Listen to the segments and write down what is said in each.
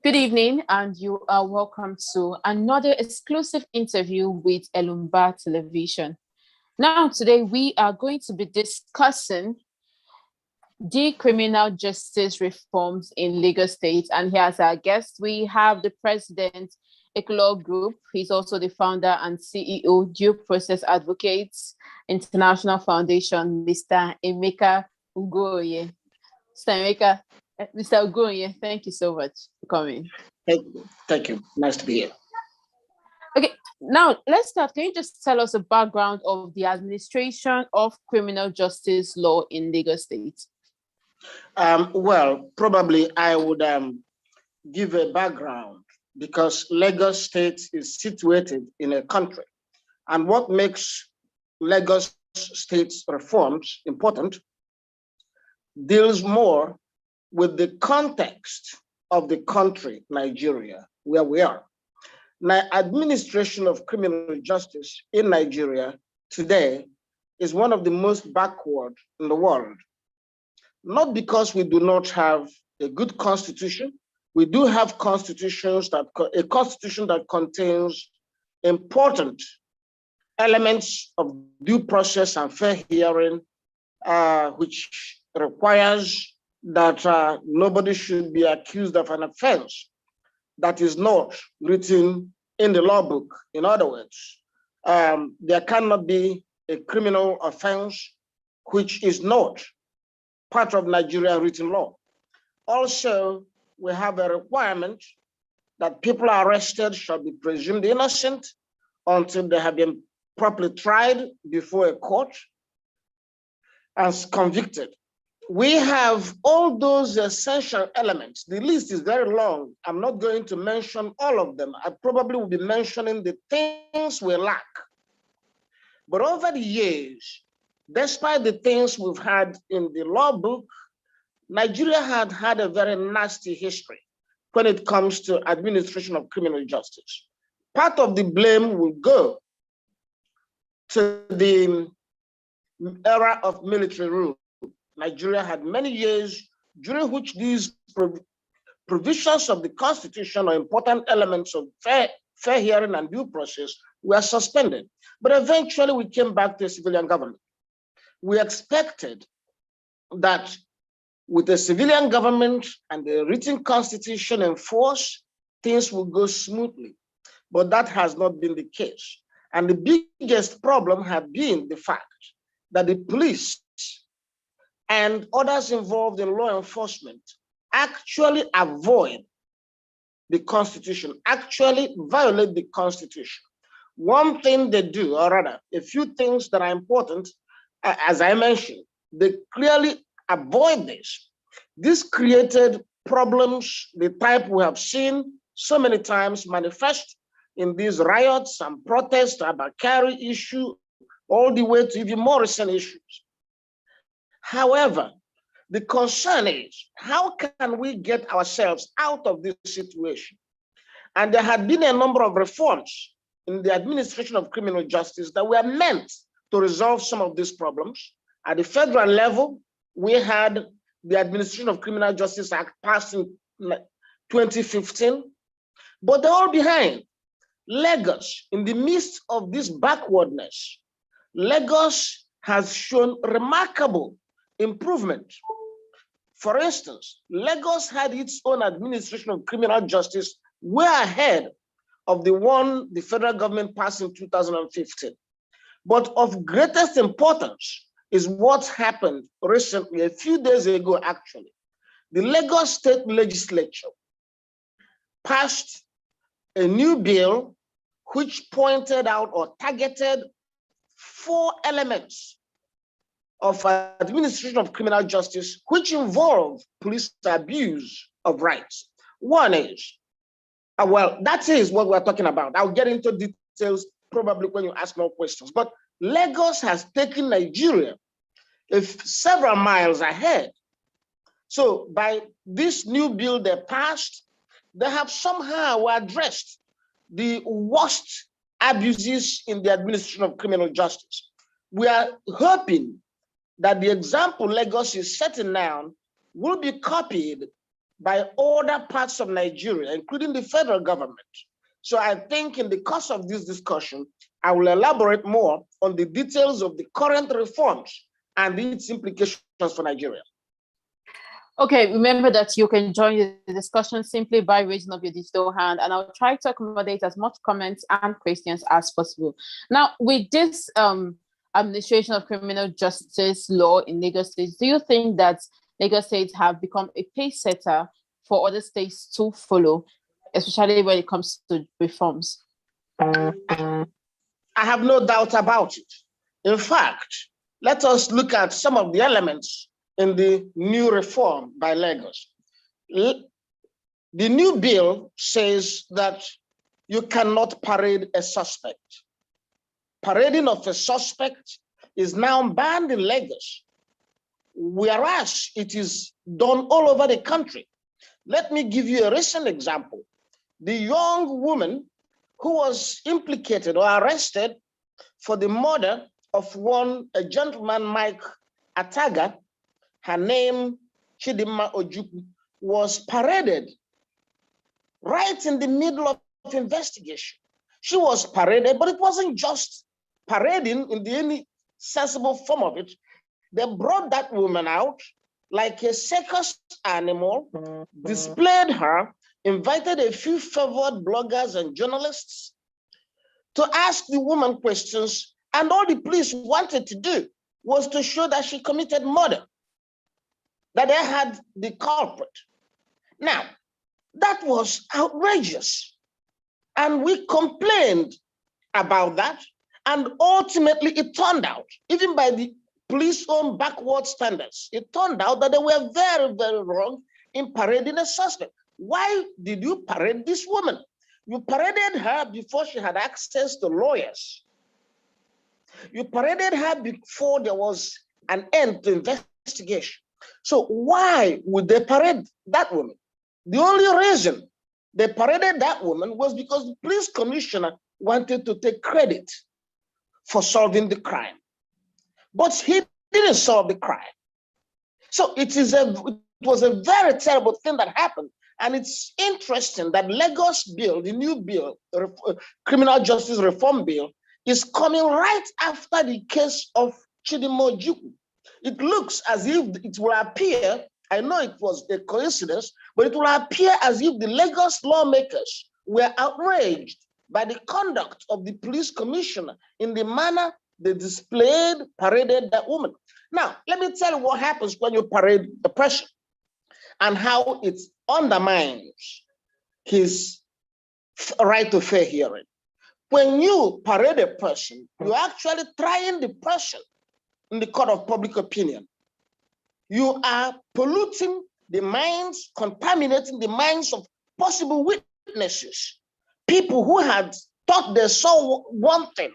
Good evening, and you are welcome to another exclusive interview with Elombah Television. Now, today we are going to be discussing the criminal justice reforms in Lagos State. And here as our guest, we have the president, Eculaw Group. He's also the founder and CEO, Due Process Advocates International Foundation, Mr. Emeka Ugwuonye. Mr. Ugwuonye, thank you so much for coming. Thank you. Nice to be here. Okay, now let's start. Can you just tell us the background of the administration of criminal justice law in Lagos State? Well, probably I would give a background because Lagos State is situated in a country. And what makes Lagos State's reforms important deals more with the context of the country, Nigeria, where we are. Now, administration of criminal justice in Nigeria today is one of the most backward in the world. Not because we do not have a good constitution. We do have a constitution that contains important elements of due process and fair hearing, which requires that nobody should be accused of an offense that is not written in the law book. In other words, there cannot be a criminal offense which is not part of Nigerian written law. Also, we have a requirement that people arrested shall be presumed innocent until they have been properly tried before a court and convicted. We have all those essential elements. The list is very long. I'm not going to mention all of them. I probably will be mentioning the things we lack. But over the years, despite the things we've had in the law book, Nigeria had a very nasty history when it comes to administration of criminal justice. Part of the blame will go to the era of military rule. Nigeria had many years during which these provisions of the Constitution or important elements of fair hearing and due process were suspended. But eventually we came back to a civilian government. We expected that with a civilian government and the written constitution in force, things will go smoothly. But that has not been the case. And the biggest problem had been the fact that the police and others involved in law enforcement actually avoid the Constitution, actually violate the Constitution. One thing they do, or rather, a few things that are important, as I mentioned, they clearly avoid this. This created problems, the type we have seen so many times manifest in these riots and protests about carry issue, all the way to even more recent issues. However, the concern is, how can we get ourselves out of this situation? And there had been a number of reforms in the administration of criminal justice that were meant to resolve some of these problems. At the federal level, we had the Administration of Criminal Justice Act passed in 2015, but they're all behind. Lagos, in the midst of this backwardness, Lagos has shown remarkable improvement. For instance, Lagos had its own administration of criminal justice way ahead of the one the federal government passed in 2015. But of greatest importance is what happened recently, a few days ago actually. The Lagos State Legislature passed a new bill which pointed out or targeted 4 elements of administration of criminal justice, which involve police abuse of rights. One is, well, that is what we're talking about. I'll get into details probably when you ask more questions, but Lagos has taken Nigeria several miles ahead. So by this new bill they passed, they have somehow addressed the worst abuses in the administration of criminal justice. We are hoping that the example Lagos is setting now will be copied by other parts of Nigeria, including the federal government. So I think in the course of this discussion, I will elaborate more on the details of the current reforms and its implications for Nigeria. Okay, remember that you can join the discussion simply by raising up your digital hand, and I'll try to accommodate as much comments and questions as possible. Now, with this administration of criminal justice law in Lagos State, do you think that Lagos State have become a pace setter for other states to follow, especially when it comes to reforms? I have no doubt about it. In fact, let us look at some of the elements in the new reform by Lagos. The new bill says that you cannot parade a suspect. Parading of a suspect is now banned in Lagos, whereas it is done all over the country. Let me give you a recent example. The young woman who was implicated or arrested for the murder of a gentleman, Mike Ataga, her name, Chidinma Ojukwu, was paraded right in the middle of investigation. She was paraded, but it wasn't just parading in any sensible form of it. They brought that woman out like a circus animal, displayed her, invited a few favored bloggers and journalists to ask the woman questions, and all the police wanted to do was to show that she committed murder, that they had the culprit. Now, that was outrageous, and we complained about that, and ultimately it turned out, even by the police own backward standards, it turned out that they were very, very wrong in parading a suspect. Why did you parade this woman? You paraded her before she had access to lawyers. You paraded her before there was an end to investigation. So why would they parade that woman? The only reason they paraded that woman was because the police commissioner wanted to take credit for solving the crime. But he didn't solve the crime. So it was a very terrible thing that happened. And it's interesting that Lagos bill, the new bill, criminal justice reform bill, is coming right after the case of Chidinma Ojukwu. It looks as if it will appear, I know it was a coincidence, but it will appear as if the Lagos lawmakers were outraged by the conduct of the police commissioner in the manner they paraded that woman. Now, let me tell you what happens when you parade a person and how it undermines his right to fair hearing. When you parade a person, you're actually trying the person in the court of public opinion. You are polluting the minds, contaminating the minds of possible witnesses, people who had thought they saw one thing,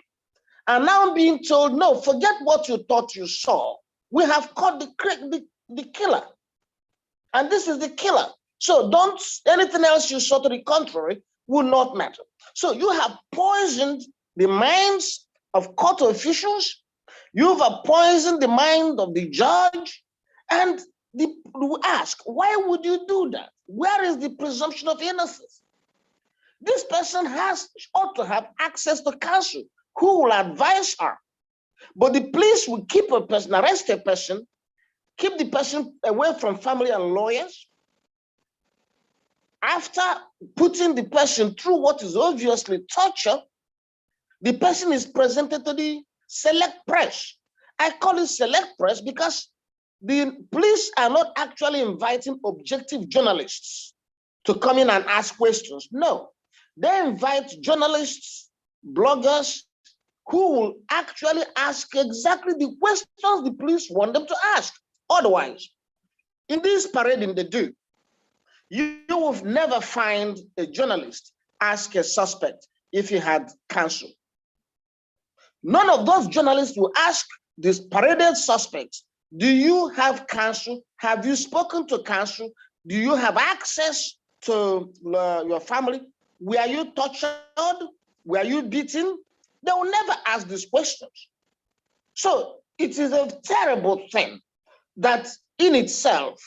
are now being told, no, forget what you thought you saw. We have caught the killer. And this is the killer. So anything else you saw to the contrary will not matter. So you have poisoned the minds of court officials. You've poisoned the mind of the judge. And we ask, why would you do that? Where is the presumption of innocence? This person ought to have access to counsel who will advise her. But the police will keep a person, arrest a person, keep the person away from family and lawyers. After putting the person through what is obviously torture, the person is presented to the select press. I call it select press because the police are not actually inviting objective journalists to come in and ask questions. No, they invite journalists, bloggers, who will actually ask exactly the questions the police want them to ask. Otherwise, in this parading they do, you will never find a journalist ask a suspect if he had counsel. None of those journalists will ask these paraded suspects, do you have counsel? Have you spoken to counsel? Do you have access to your family? Were you tortured? Were you beaten? They will never ask these questions. So It is a terrible thing that in itself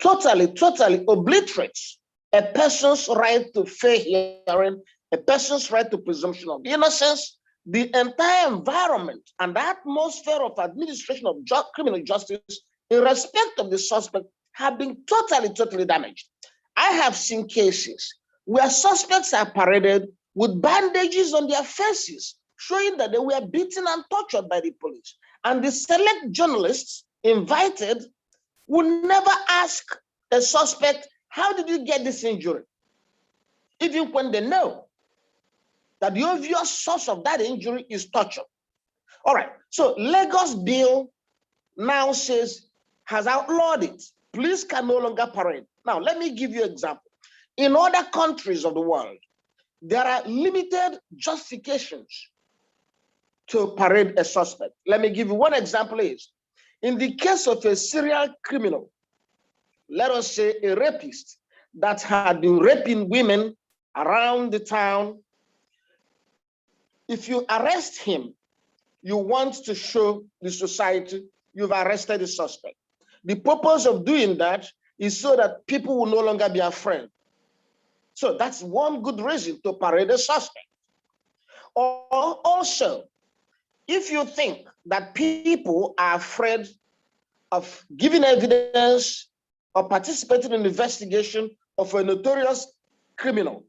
totally obliterates a person's right to fair hearing, a person's right to presumption of innocence, the entire environment and the atmosphere of administration of criminal justice in respect of the suspect have been totally damaged. I have seen cases where suspects are paraded with bandages on their faces, showing that they were beaten and tortured by the police. And the select journalists invited would never ask a suspect, how did you get this injury? Even when they know that the obvious source of that injury is torture. All right, so Lagos bill now has outlawed it. Police can no longer parade. Now, let me give you an example. In other countries of the world, there are limited justifications to parade a suspect. Let me give you one example is, in the case of a serial criminal, let us say a rapist that had been raping women around the town, if you arrest him, you want to show the society you've arrested the suspect. The purpose of doing that is so that people will no longer be afraid. So that's one good reason to parade a suspect. Or also, if you think that people are afraid of giving evidence or participating in the investigation of a notorious criminal,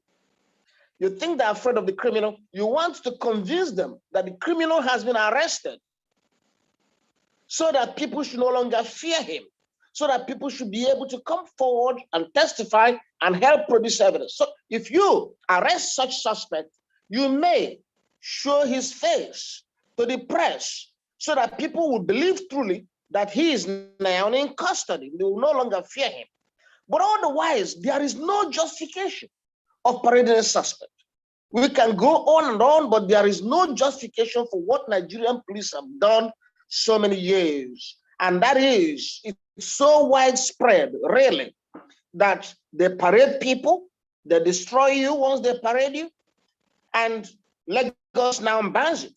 you think they're afraid of the criminal, you want to convince them that the criminal has been arrested so that people should no longer fear him, so that people should be able to come forward and testify and help produce evidence. So if you arrest such suspect, you may show his face to the press so that people will believe truly that he is now in custody. They will no longer fear him. But otherwise, there is no justification of parading a suspect. We can go on and on, but there is no justification for what Nigerian police have done so many years. And that is, it's so widespread, really, that they parade people, they destroy you once they parade you, and Lagos now bans it.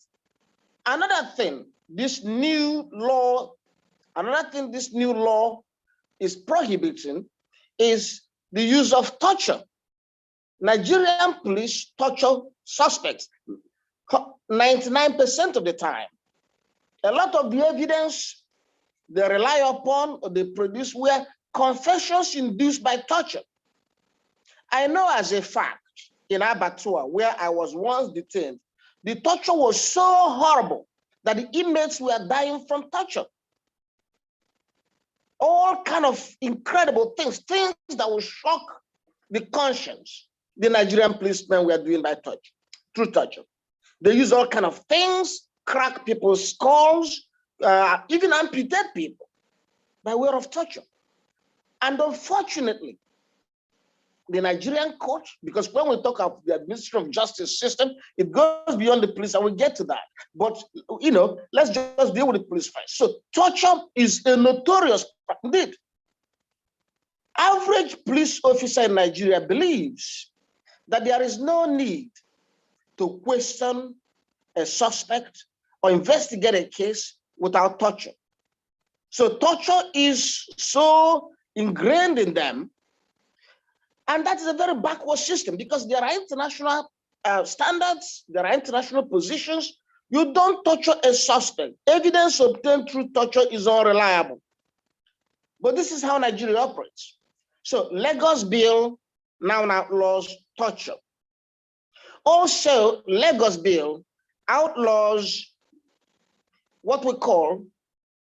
Another thing, this new law is prohibiting is the use of torture. Nigerian police torture suspects 99% of the time. A lot of the evidence they rely upon or they produce were confessions induced by torture. I know as a fact in Abattoir, where I was once detained, the torture was so horrible that the inmates were dying from torture. All kind of incredible things that will shock the conscience the Nigerian policemen were doing by torture, through torture. They use all kind of things, crack people's skulls, even amputate people by way of torture. And unfortunately, the Nigerian court, because when we talk of the administrative justice system, it goes beyond the police, and we'll get to that. But, let's just deal with the police first. So torture is a notorious, indeed. Average police officer in Nigeria believes that there is no need to question a suspect or investigate a case without torture. So torture is so ingrained in them, and that is a very backward system because there are international standards, there are international positions. You don't torture a suspect. Evidence obtained through torture is unreliable. But this is how Nigeria operates. So Lagos bill now outlaws torture. Also, Lagos bill outlaws what we call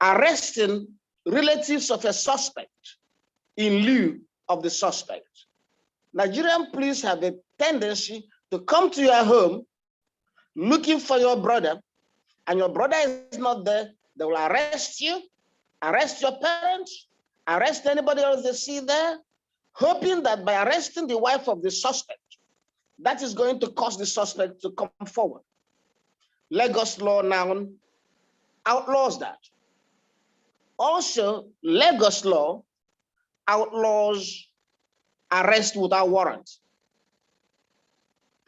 arresting relatives of a suspect in lieu of the suspect. Nigerian police have a tendency to come to your home looking for your brother, and your brother is not there. They will arrest you, arrest your parents, arrest anybody else they see there, hoping that by arresting the wife of the suspect, that is going to cause the suspect to come forward. Lagos law now outlaws that. Also, Lagos law outlaws arrest without warrant.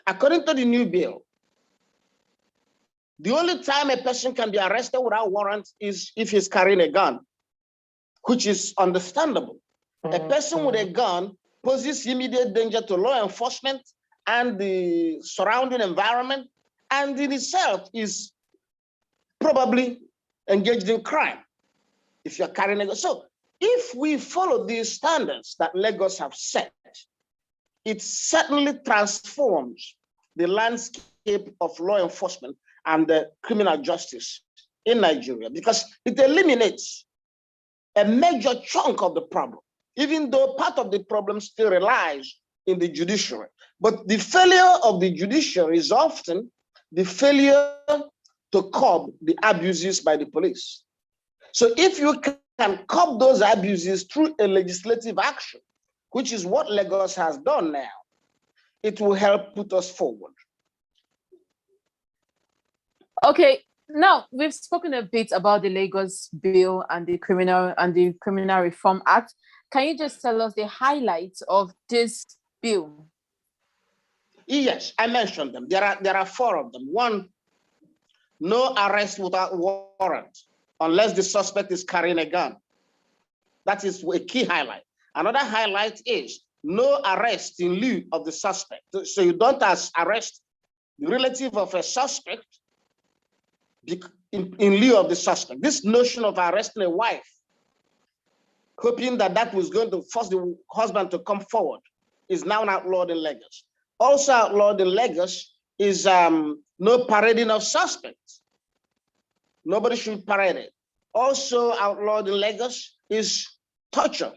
According to the new bill, The only time a person can be arrested without warrant is if he's carrying a gun, which is understandable. A person with a gun poses immediate danger to law enforcement and the surrounding environment, and in itself is probably engaged in crime if you're carrying a gun. So if we follow these standards that Lagos have set, it certainly transforms the landscape of law enforcement and the criminal justice in Nigeria, because it eliminates a major chunk of the problem, even though part of the problem still relies in the judiciary. But the failure of the judiciary is often the failure to curb the abuses by the police. So if you can curb those abuses through a legislative action, which is what Lagos has done now, it will help put us forward. Okay, now we've spoken a bit about the Lagos bill and the Criminal Reform Act. Can you just tell us the highlights of this bill? Yes, I mentioned them. There are four of them. One, no arrest without warrant unless the suspect is carrying a gun. That is a key highlight. Another highlight is no arrest in lieu of the suspect. So you don't arrest the relative of a suspect in lieu of the suspect. This notion of arresting a wife, hoping that was going to force the husband to come forward, is now outlawed in Lagos. Also outlawed in Lagos is no parading of suspects. Nobody should parade it. Also outlawed in Lagos is torture.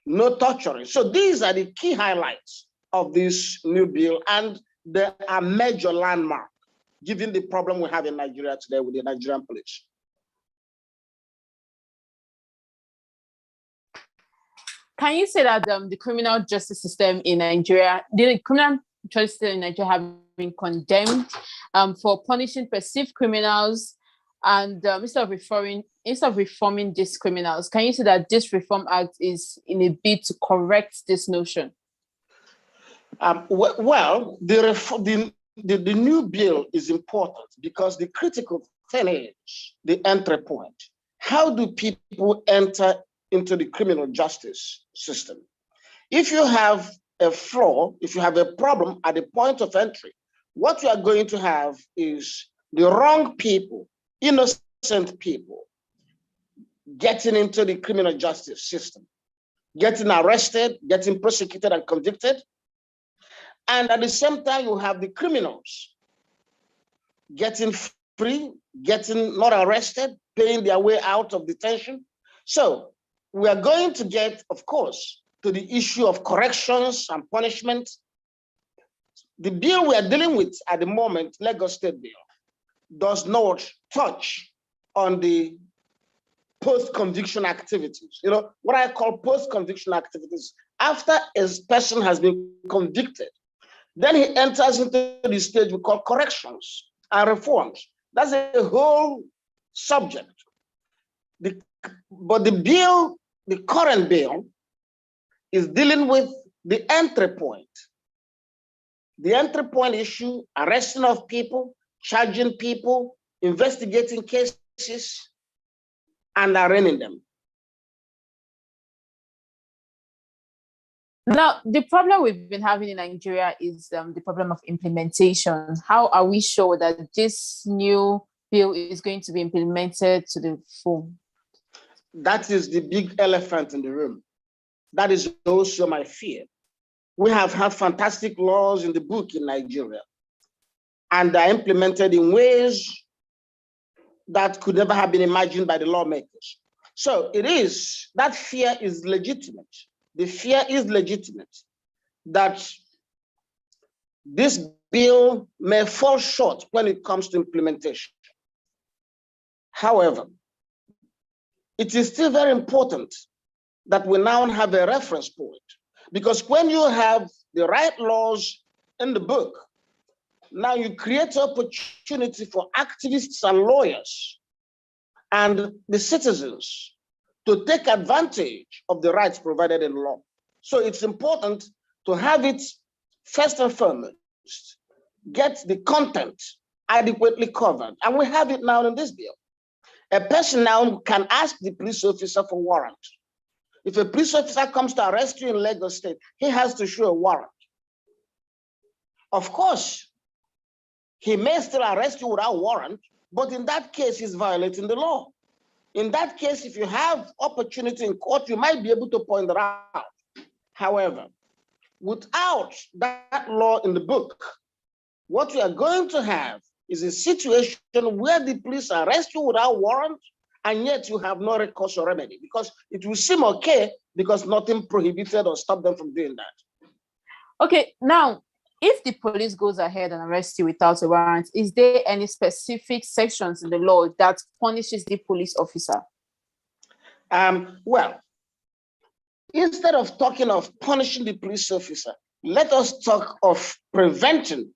No torturing. So these are the key highlights of this new bill, and they are major landmark, given the problem we have in Nigeria today with the Nigerian police. Can you say that the criminal justice system in Nigeria, the criminal justice system in Nigeria have been condemned for punishing perceived criminals, and instead of reforming these criminals? Can you say that this Reform Act is in a bid to correct this notion? Well, the new bill is important because the critical thing is the entry point. How do people enter into the criminal justice system? If you have a flaw, if you have a problem at the point of entry, what you are going to have is the wrong people, innocent people, getting into the criminal justice system, getting arrested, getting prosecuted and convicted. And at the same time, you have the criminals getting free, getting not arrested, paying their way out of detention. So we are going to get, of course, to the issue of corrections and punishment. The bill we are dealing with at the moment, Lagos State bill, does not touch on the post-conviction activities. You know, what I call post-conviction activities, after a person has been convicted, then he enters into the stage we call corrections and reforms. That's a whole subject. But the current bill, is dealing with the entry point. The entry point issue, arresting of people, charging people, investigating cases, and arraigning them. Now, the problem we've been having in Nigeria is the problem of implementation. How are we sure that this new bill is going to be implemented to the full? That is the big elephant in the room. That is also my fear. We have had fantastic laws in the book in Nigeria, and they're implemented in ways that could never have been imagined by the lawmakers. So that fear is legitimate. The fear is legitimate that this bill may fall short when it comes to implementation. However, it is still very important that we now have a reference point, because when you have the right laws in the book, now you create opportunity for activists and lawyers and the citizens to take advantage of the rights provided in law. So it's important to have it first and foremost, get the content adequately covered. And we have it now in this bill. A person now can ask the police officer for warrant. If a police officer comes to arrest you in Lagos State, he has to show a warrant. Of course, he may still arrest you without warrant, but in that case, he's violating the law. In that case, if you have opportunity in court, you might be able to point it out. However, without that law in the book, what we are going to have is a situation where the police arrest you without warrant, and yet you have no recourse or remedy, because it will seem okay because nothing prohibited or stopped them from doing that. Okay, now, if the police goes ahead and arrests you without a warrant, is there any specific sections in the law that punishes the police officer? Well, instead of talking of punishing the police officer, let us talk of preventing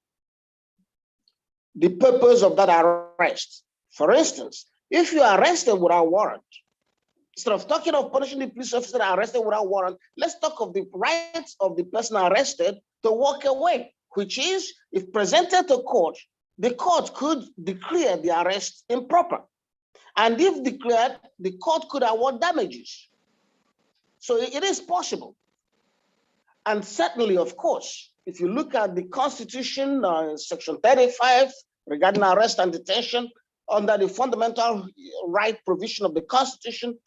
the purpose of that arrest. For instance, if you are arrested without warrant, instead of talking of punishing the police officer arrested without warrant, let's talk of the rights of the person arrested to walk away, which is, if presented to court, the court could declare the arrest improper. And if declared, the court could award damages. So it is possible. And certainly, of course, if you look at the Constitution, Section 35, regarding arrest and detention, under the fundamental right provision of the Constitution,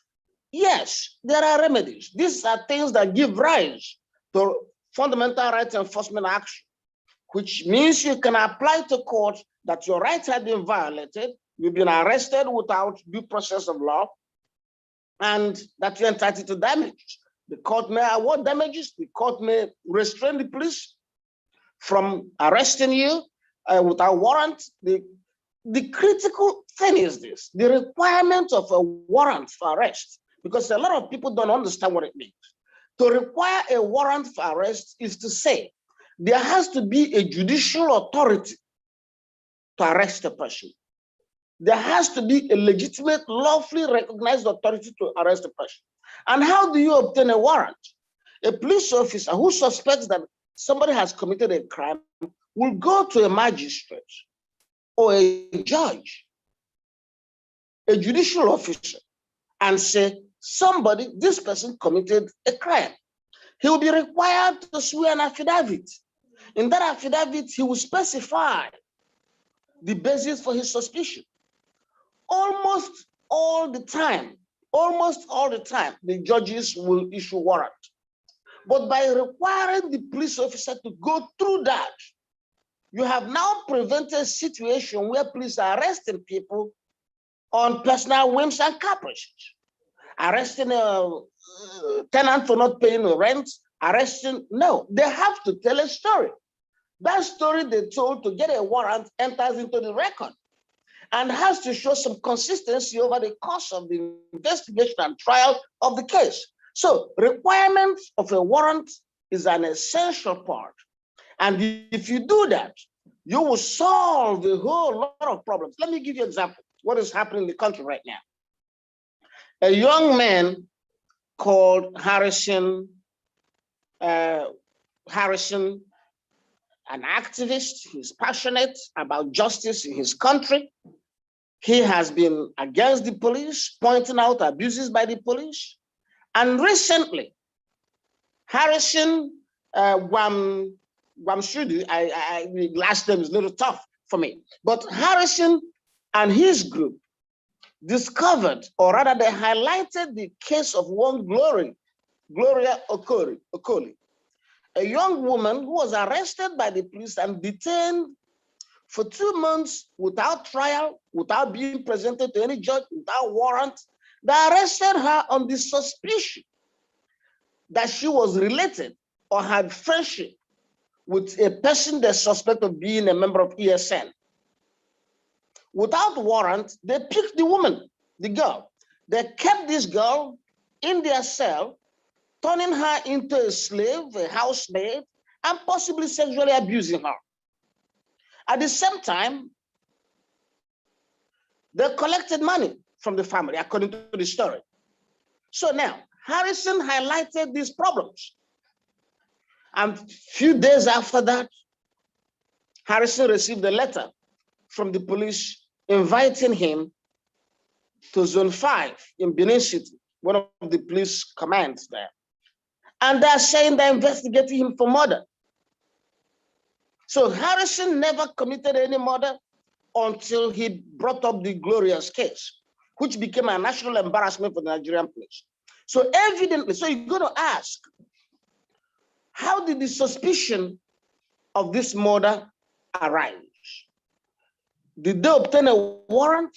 yes, there are remedies. These are things that give rise to fundamental rights enforcement action, which means you can apply to court that your rights have been violated, you've been arrested without due process of law, and that you're entitled to damage. The court may award damages, the court may restrain the police from arresting you without warrant. The critical thing is this, the requirement of a warrant for arrest, because a lot of people don't understand what it means. To require a warrant for arrest is to say there has to be a judicial authority to arrest a person. There has to be a legitimate, lawfully recognized authority to arrest a person. And how do you obtain a warrant? A police officer who suspects that somebody has committed a crime will go to a magistrate or a judge, a judicial officer, and say, this person committed a crime. He will be required to swear an affidavit. In that affidavit, he will specify the basis for his suspicion. Almost all the time, the judges will issue warrant. But by requiring the police officer to go through that, you have now prevented a situation where police are arresting people on personal whims and caprices. Arresting a tenant for not paying the rent, no, they have to tell a story. That story they told to get a warrant enters into the record and has to show some consistency over the course of the investigation and trial of the case. So requirement of a warrant is an essential part. And if you do that, you will solve a whole lot of problems. Let me give you an example. What is happening in the country right now? A young man called Harrison, an activist. He's passionate about justice in his country. He has been against the police, pointing out abuses by the police. And recently, Harrison Wamshudu, last name is a little tough for me, but Harrison and his group discovered, or rather they highlighted the case of one Gloria Okoli, a young woman who was arrested by the police and detained for 2 months without trial, without being presented to any judge, without warrant. They arrested her on the suspicion that she was related or had friendship with a person they suspect of being a member of ESN. Without warrant, they picked the woman, the girl. They kept this girl in their cell, turning her into a slave, a housemaid, and possibly sexually abusing her. At the same time, they collected money from the family, according to the story. So now, Harrison highlighted these problems. And a few days after that, Harrison received a letter from the police inviting him to Zone 5 in Benin City, one of the police commands there. And they're saying they're investigating him for murder. So Harrison never committed any murder until he brought up the glorious case, which became a national embarrassment for the Nigerian police. So evidently, so you're going to ask, how did the suspicion of this murder arise? Did they obtain a warrant?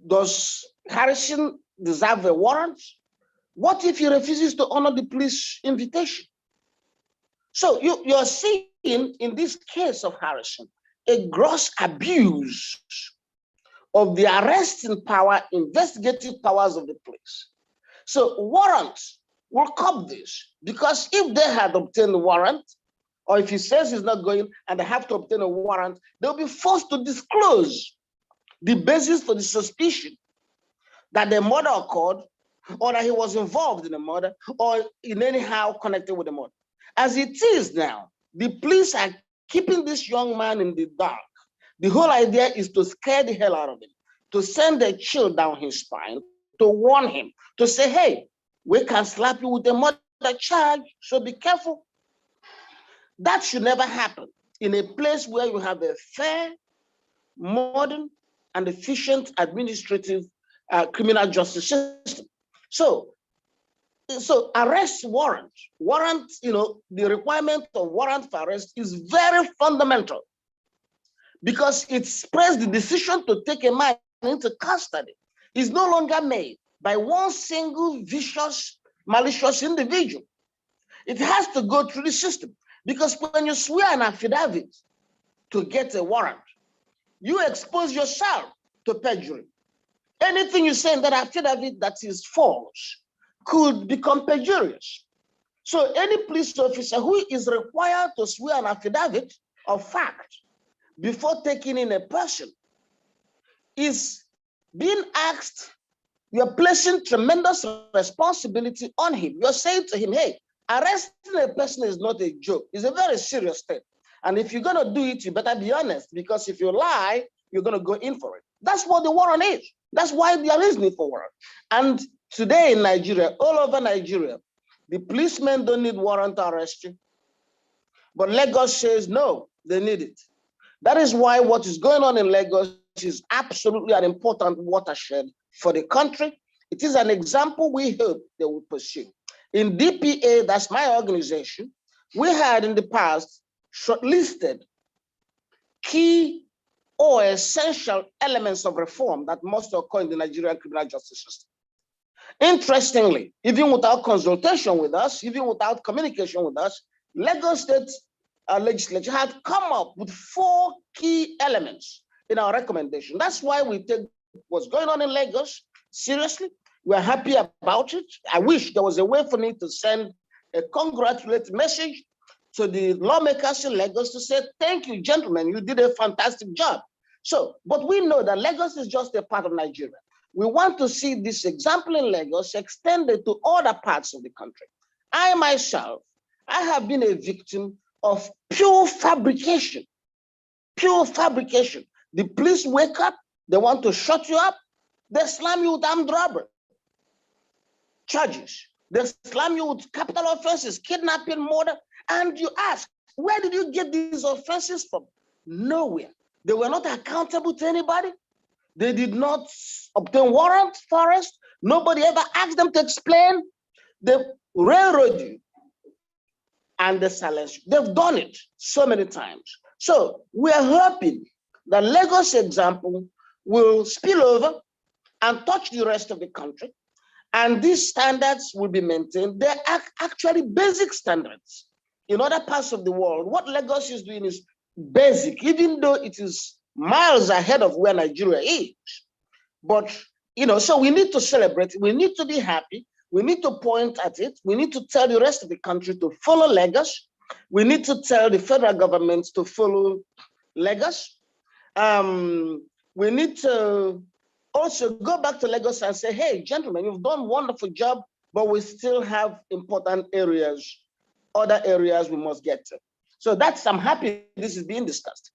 Does Harrison deserve a warrant? What if he refuses to honor the police invitation? So you're seeing in this case of Harrison, a gross abuse of the arresting power, investigative powers of the police. So warrants will curb this, because if they had obtained a warrant, or if he says he's not going and they have to obtain a warrant, they'll be forced to disclose the basis for the suspicion that the murder occurred, or that he was involved in the murder, or in any how connected with the murder. As it is now, the police are keeping this young man in the dark. The whole idea is to scare the hell out of him, to send a chill down his spine, to warn him, to say, hey, we can slap you with a murder charge, so be careful. That should never happen in a place where you have a fair, modern, and efficient administrative criminal justice system. So arrest warrant, the requirement of warrant for arrest is very fundamental, because it spreads the decision to take a man into custody is no longer made by one single vicious, malicious individual. It has to go through the system, because when you swear an affidavit to get a warrant, you expose yourself to perjury. Anything you say in that affidavit that is false could become perjurious. So any police officer who is required to swear an affidavit of fact before taking in a person is being asked, you're placing tremendous responsibility on him. You're saying to him, hey, arresting a person is not a joke. It's a very serious thing. And if you're going to do it, you better be honest, because if you lie, you're going to go in for it. That's what the warrant is. That's why there is need for warrant. And today in Nigeria, all over Nigeria, the policemen don't need warrant to arrest you. But Lagos says, no, they need it. That is why what is going on in Lagos is absolutely an important watershed for the country. It is an example we hope they will pursue. In DPA, that's my organization, we had in the past shortlisted key or essential elements of reform that must occur in the Nigerian criminal justice system. Interestingly, even without consultation with us, even without communication with us, Lagos State legislature had come up with 4 key elements in our recommendation. That's why we take what's going on in Lagos seriously. We're happy about it. I wish there was a way for me to send a congratulatory message to the lawmakers in Lagos to say, thank you, gentlemen, you did a fantastic job. So, but we know that Lagos is just a part of Nigeria. We want to see this example in Lagos extended to other parts of the country. I myself, I have been a victim of pure fabrication. Pure fabrication. The police wake up, they want to shut you up, they slam you with armed robbery charges. They slam you with capital offenses, kidnapping, murder, and you ask, where did you get these offenses from? Nowhere. They were not accountable to anybody. They did not obtain warrants for arrest. Nobody ever asked them to explain. They railroad you and they silence you. They've done it so many times. So we are hoping that Lagos example will spill over and touch the rest of the country. And these standards will be maintained. They're actually basic standards. In other parts of the world, what Lagos is doing is basic, even though it is miles ahead of where Nigeria is. But, so we need to celebrate. We need to be happy. We need to point at it. We need to tell the rest of the country to follow Lagos. We need to tell the federal government to follow Lagos. We need to also go back to Lagos and say, hey, gentlemen, you've done a wonderful job, but we still have important areas, other areas we must get to. So I'm happy this is being discussed.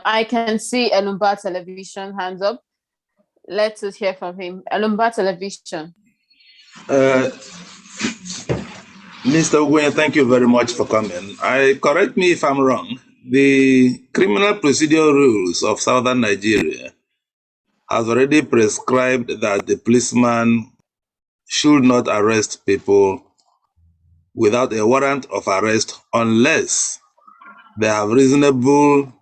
I can see Elombah Television hands up. Let us hear from him. Elombah Television. Uh, Mr. Ugwuonye, thank you very much for coming. Correct me if I'm wrong. The criminal procedure rules of southern Nigeria has already prescribed that the policeman should not arrest people without a warrant of arrest unless they have reasonable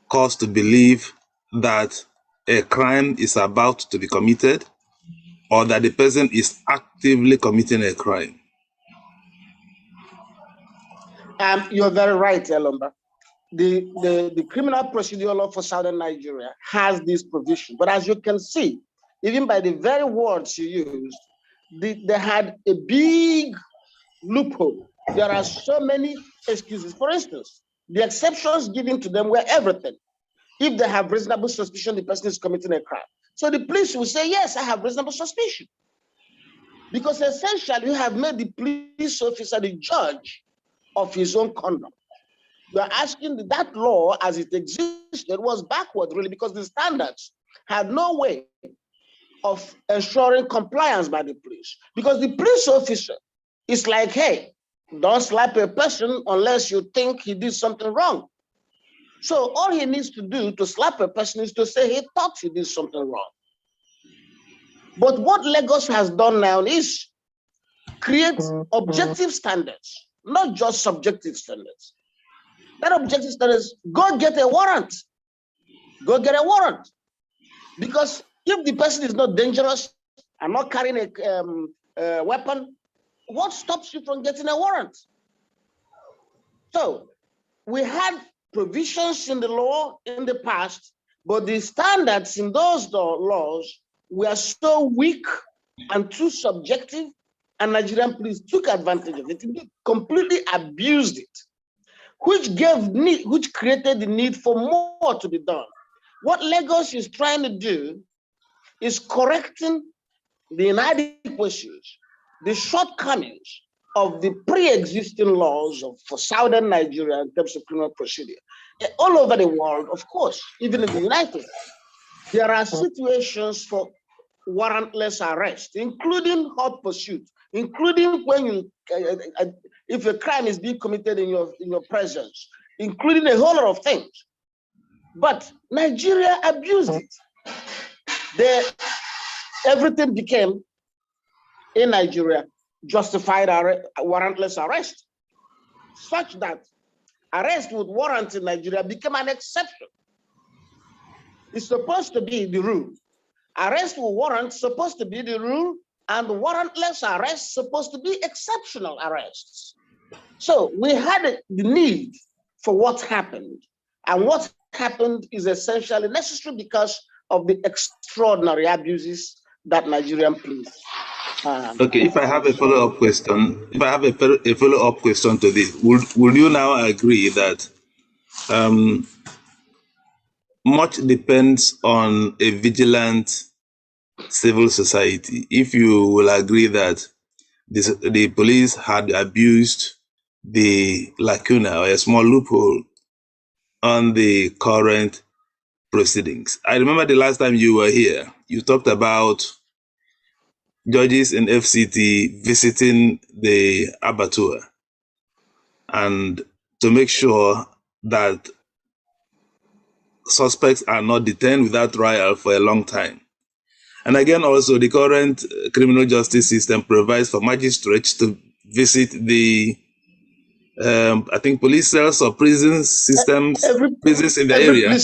cause to believe that a crime is about to be committed or that the person is actively committing a crime. You're very right, Elombah. The criminal procedure law for southern Nigeria has this provision. But as you can see, even by the very words you used, they had a big loophole. There are so many excuses. For instance, the exceptions given to them were everything. If they have reasonable suspicion the person is committing a crime. So the police will say, yes, I have reasonable suspicion. Because essentially you have made the police officer the judge of his own conduct. You are asking that law as it existed was backward, really, because the standards had no way of ensuring compliance by the police. Because the police officer is like, hey, don't slap a person unless you think he did something wrong. So all he needs to do to slap a person is to say he thought he did something wrong. But what Lagos has done now is create objective standards, not just subjective standards. That objective standards, go get a warrant. Go get a warrant. Because if the person is not dangerous and not carrying a weapon, what stops you from getting a warrant? So we had provisions in the law in the past, but the standards in those laws were so weak and too subjective, and Nigerian police took advantage of it. They completely abused it, which created the need for more to be done. What Lagos is trying to do is correcting the inadequacies, the shortcomings of the pre-existing laws for southern Nigeria in terms of criminal procedure. All over the world, of course, even in the United States, there are situations for warrantless arrest, including hot pursuit, including when you, if a crime is being committed in your presence, including a whole lot of things. But Nigeria abused it. Everything became, in Nigeria, justified warrantless arrest, such that arrest with warrant in Nigeria became an exception. It's supposed to be the rule. Arrest with warrant is supposed to be the rule, and warrantless arrest supposed to be exceptional arrests. So we had the need for what happened, and what happened is essentially necessary because of the extraordinary abuses that Nigerian police. Okay, if I have a follow-up question, to this, would you now agree that much depends on a vigilant civil society? If you will agree that the police had abused the lacuna or a small loophole on the current proceedings. I remember the last time you were here, you talked about judges in FCT visiting the abattoir and to make sure that suspects are not detained without trial for a long time. And again, also, the current criminal justice system provides for magistrates to visit the, I think, police cells or prison systems, prisons in the area.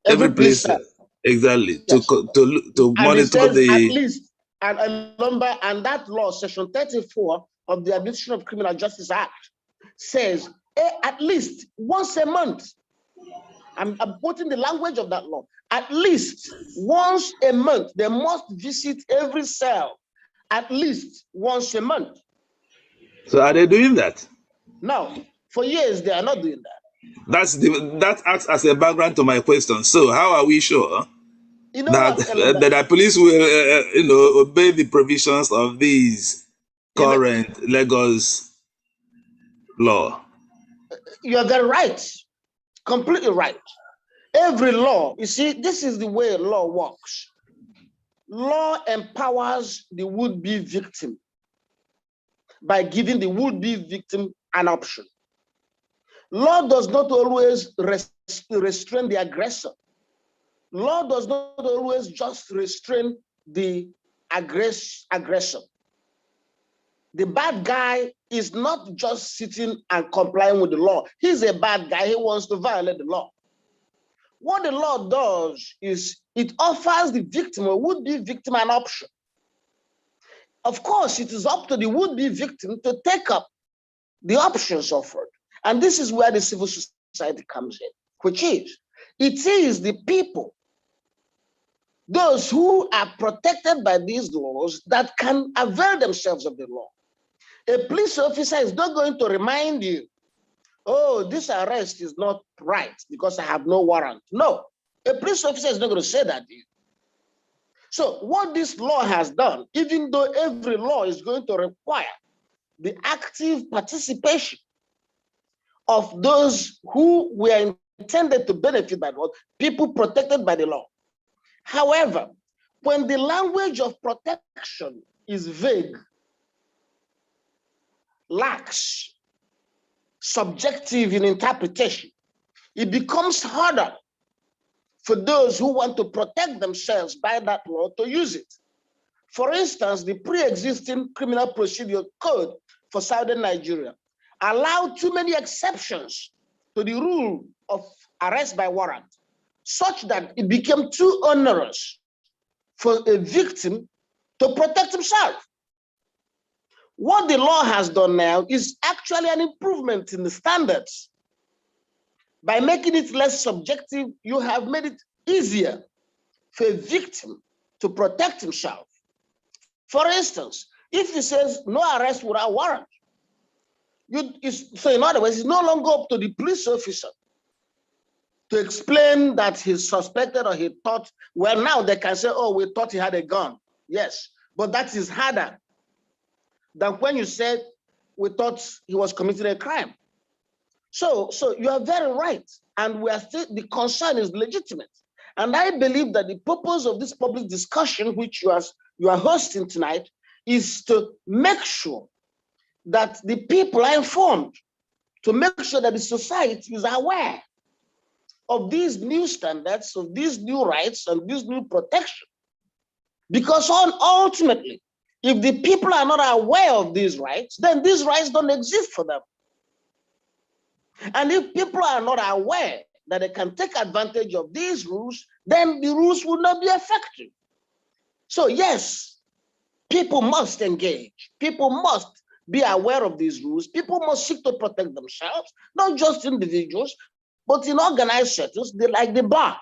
Every police cell. Exactly. Yes. To monitor the. At least, and Elombah, and that law, section 34 of the Administration of Criminal Justice Act, says at least once a month. I'm quoting the language of that law. At least once a month, they must visit every cell at least once a month. So are they doing that? No, for years they are not doing that. That acts as a background to my question. So how are we sure that the police will obey the provisions of these current Lagos law? You are very right. Completely right. Every law, you see, this is the way law works. Law empowers the would-be victim by giving the would-be victim an option. Law does not always restrain the aggressor. Law does not always just restrain the aggressor. The bad guy is not just sitting and complying with the law. He's a bad guy. He wants to violate the law. What the law does is it offers the victim or would-be victim an option. Of course, it is up to the would-be victim to take up the options offered. And this is where the civil society comes in, which is, it is the people, those who are protected by these laws, that can avail themselves of the law. A police officer is not going to remind you, oh, this arrest is not right because I have no warrant. No, a police officer is not going to say that to you. So what this law has done, even though every law is going to require the active participation of those who were intended to benefit by the law, people protected by the law. However, when the language of protection is vague, lax, subjective in interpretation, it becomes harder for those who want to protect themselves by that law to use it. For instance, the pre-existing criminal procedure code for Southern Nigeria allowed too many exceptions to the rule of arrest by warrant, such that it became too onerous for a victim to protect himself. What the law has done now is actually an improvement in the standards. By making it less subjective, you have made it easier for a victim to protect himself. For instance, if he says no arrest without warrant, so in other words, it's no longer up to the police officer to explain that he's suspected or he thought, well, now they can say, oh, we thought he had a gun. Yes, but that is harder than when you said we thought he was committing a crime. So you are very right. And we are still, the concern is legitimate. And I believe that the purpose of this public discussion, which you are hosting tonight, is to make sure that the people are informed, to make sure that the society is aware of these new standards, of these new rights, and these new protection. Because ultimately, if the people are not aware of these rights, then these rights don't exist for them. And if people are not aware that they can take advantage of these rules, then the rules will not be effective. So yes, people must engage. People must be aware of these rules. People must seek to protect themselves, not just individuals, but in organized settings, like the bar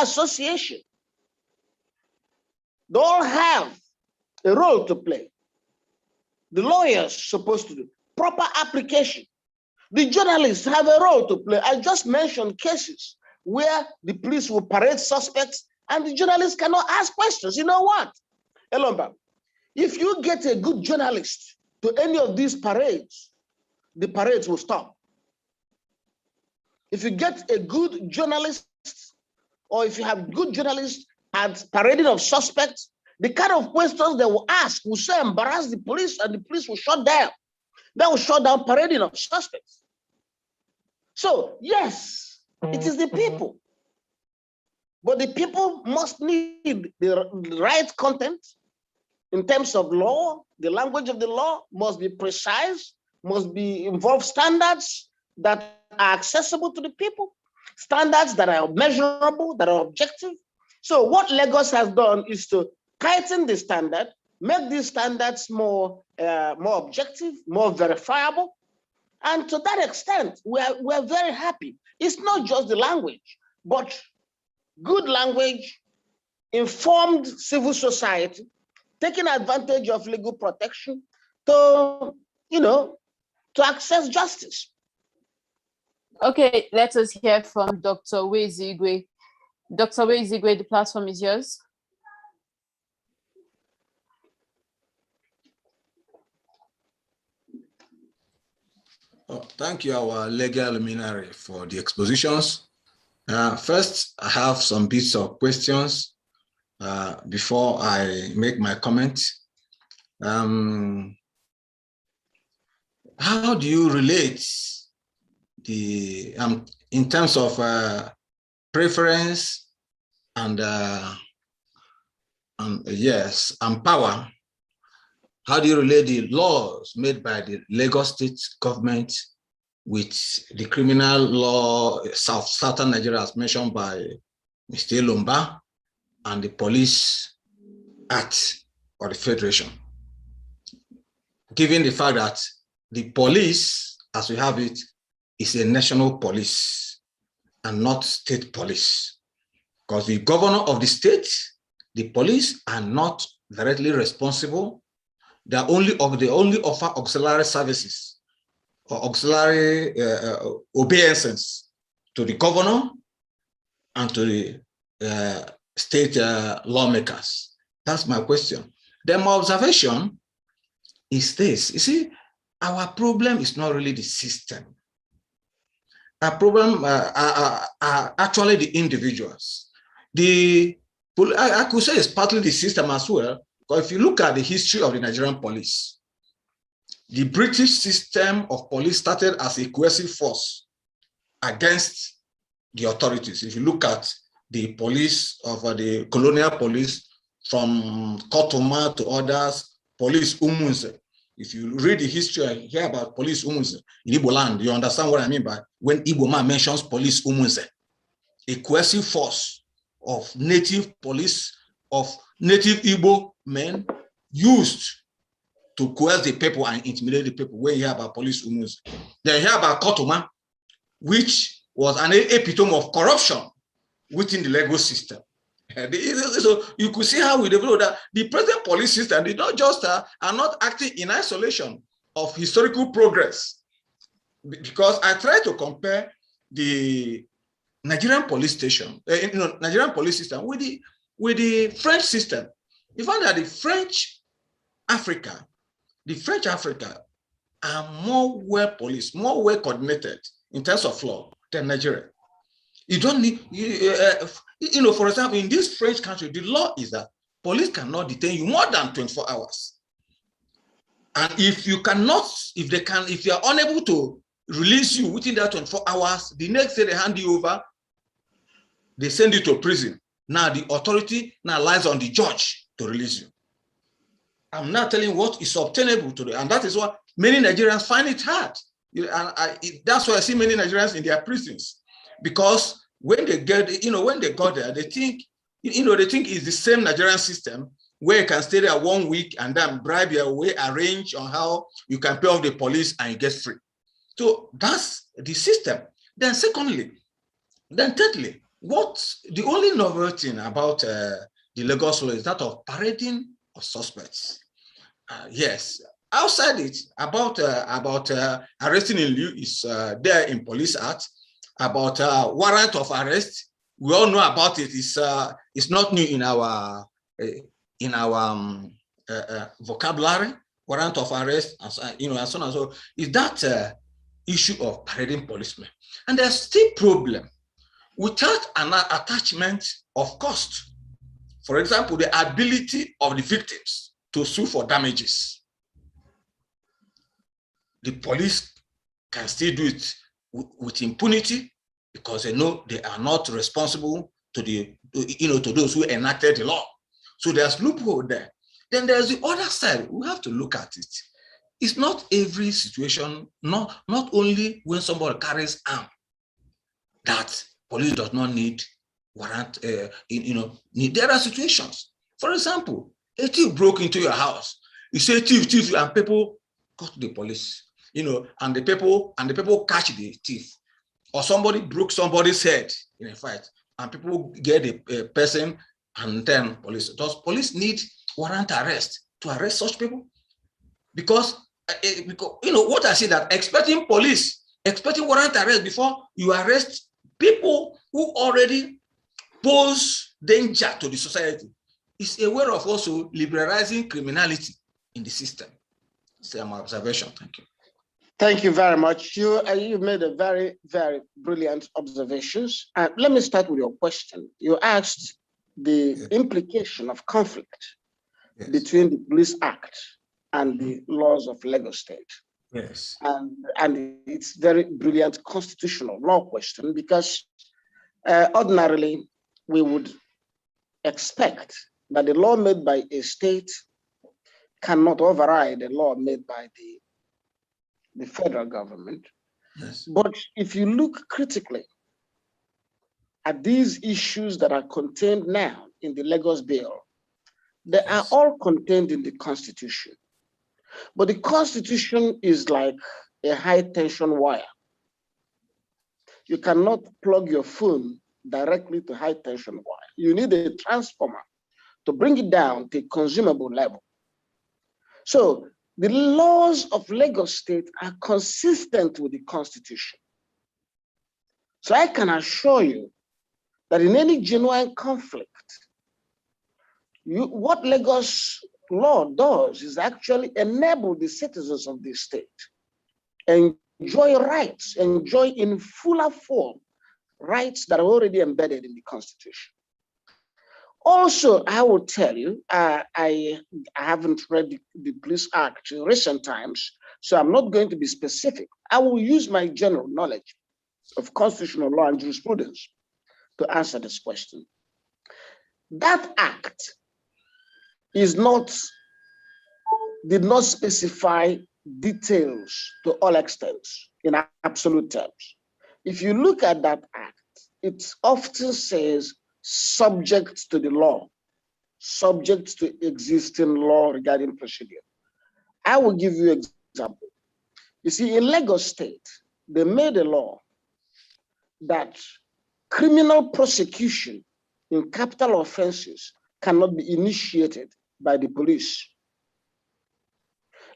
association. They all have a role to play. The lawyers supposed to do proper application. The journalists have a role to play. I just mentioned cases where the police will parade suspects and the journalists cannot ask questions. You know what, Elombah? If you get a good journalist to any of these parades, the parades will stop. If you get a good journalist, or if you have good journalists at parading of suspects, the kind of questions they will ask will so embarrass the police, and the police will shut down. They will shut down parading of suspects. So yes, it is the people, but the people must need the right content in terms of law. The language of the law must be precise, must be involve standards that are accessible to the people, standards that are measurable, that are objective. So what Lagos has done is to tighten the standard, make these standards more objective, more verifiable. And to that extent, we're very happy. It's not just the language, but good language, informed civil society, taking advantage of legal protection to, to access justice. Okay, let us hear from Dr. Wezigwe. Dr. Wezigwe, the platform is yours. Thank you, our legal luminary, for the expositions. First, I have some bits of questions before I make my comment. How do you relate the in terms of preference and power? How do you relate the laws made by the Lagos State government with the criminal law Southern Nigeria, as mentioned by Mr. Elombah, and the Police Act of the Federation? Given the fact that the police, as we have it, is a national police and not state police. Because the governor of the state, the police are not directly responsible. They only offer auxiliary services or auxiliary obeisances to the governor and to the state lawmakers. That's my question. Then my observation is this. You see, our problem is not really the system. Our problem are actually the individuals. I could say it's partly the system as well, because if you look at the history of the Nigerian police, the British system of police started as a coercive force against the authorities. If you look at the police of the colonial police, from Kotoma to others, police Umunze. If you read the history and hear about police Umunze in Igbo land, you understand what I mean by when Igbo man mentions police Umunze, a coercive force of native police, of native Igbo men used to coerce the people and intimidate the people. When you hear about police Umunze, then you hear about Kotoma, which was an epitome of corruption within the legal system. So you could see how we developed that. The present police system did not just are not acting in isolation of historical progress, because I try to compare the Nigerian police station, Nigerian police system with the French system. You find that the French Africa are more well policed, more well coordinated in terms of law than Nigeria. You don't need, for example, in this French country, the law is that police cannot detain you more than 24 hours. And if you are unable to release you within that 24 hours, the next day they hand you over, they send you to prison. Now the authority now lies on the judge to release you. I'm not telling what is obtainable today, and that is why many Nigerians find it hard. That's why I see many Nigerians in their prisons. Because when they get, when they got there, they think, they think it's the same Nigerian system where you can stay there 1 week and then bribe your way, arrange on how you can pay off the police and you get free. So that's the system. Then thirdly, the only novel thing about the Lagos law is that of parading of suspects. Yes, outside it, about arresting in lieu is there in Police Act. About warrant of arrest, we all know about it. It's not new in our vocabulary. Warrant of arrest, and so on and so. Is that issue of parading policemen? And there's still problem without an attachment of cost. For example, the ability of the victims to sue for damages. The police can still do it with impunity, because they know they are not responsible to to those who enacted the law. So there's loophole there. Then there's the other side. We have to look at it. It's not every situation, not only when somebody carries arm, that police does not need warrant. There are situations. For example, a thief broke into your house. You say thief, and people go to the police. And the people catch the thief, or somebody broke somebody's head in a fight, and people get a person, and then police. Does police need warrant arrest to arrest such people? Because what I say, that expecting warrant arrest before you arrest people who already pose danger to the society is a way of also liberalizing criminality in the system. It's my observation. Thank you. Thank you very much. You made a very, very brilliant observations. Let me start with your question. You asked the implication of conflict between the Police Act and the laws of Lagos State. Yes. And it's very brilliant constitutional law question because ordinarily we would expect that the law made by a state cannot override a law made by the federal government. Yes. But if you look critically at these issues that are contained now in the Lagos Bill, they are all contained in the Constitution. But the Constitution is like a high tension wire. You cannot plug your phone directly to high tension wire. You need a transformer to bring it down to a consumable level. So the laws of Lagos State are consistent with the Constitution. So I can assure you that in any genuine conflict, what Lagos law does is actually enable the citizens of the state enjoy rights, enjoy in fuller form rights that are already embedded in the Constitution. Also, I will tell you, I haven't read the Police Act in recent times, so I'm not going to be specific. I will use my general knowledge of constitutional law and jurisprudence to answer this question. That act did not specify details to all extents in absolute terms. If you look at that act, it often says subject to the law, subject to existing law regarding procedure. I will give you an example. You see, in Lagos State, they made a law that criminal prosecution in capital offenses cannot be initiated by the police.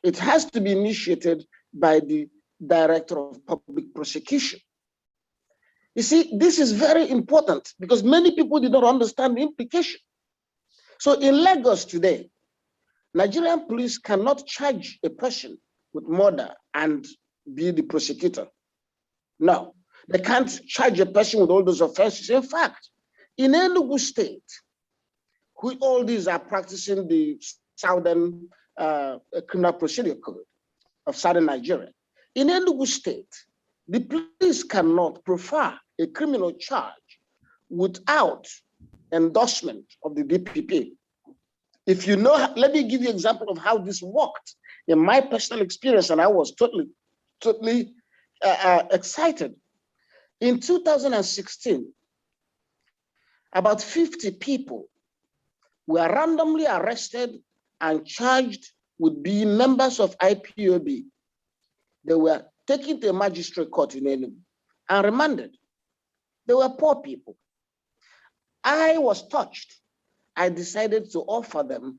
It has to be initiated by the Director of Public Prosecution. You see, this is very important because many people did not understand the implication. So in Lagos today, Nigerian police cannot charge a person with murder and be the prosecutor. No, they can't charge a person with all those offenses. In fact, in Enugu State, all these are practicing the Southern Criminal Procedure Code of Southern Nigeria. In Enugu State, the police cannot prefer a criminal charge without endorsement of the DPP. If you know, let me give you an example of how this worked in my personal experience, and I was totally excited. In 2016, about 50 people were randomly arrested and charged with being members of IPOB. They were taken to a magistrate court in Enugu and remanded. They were poor people. I was touched. I decided to offer them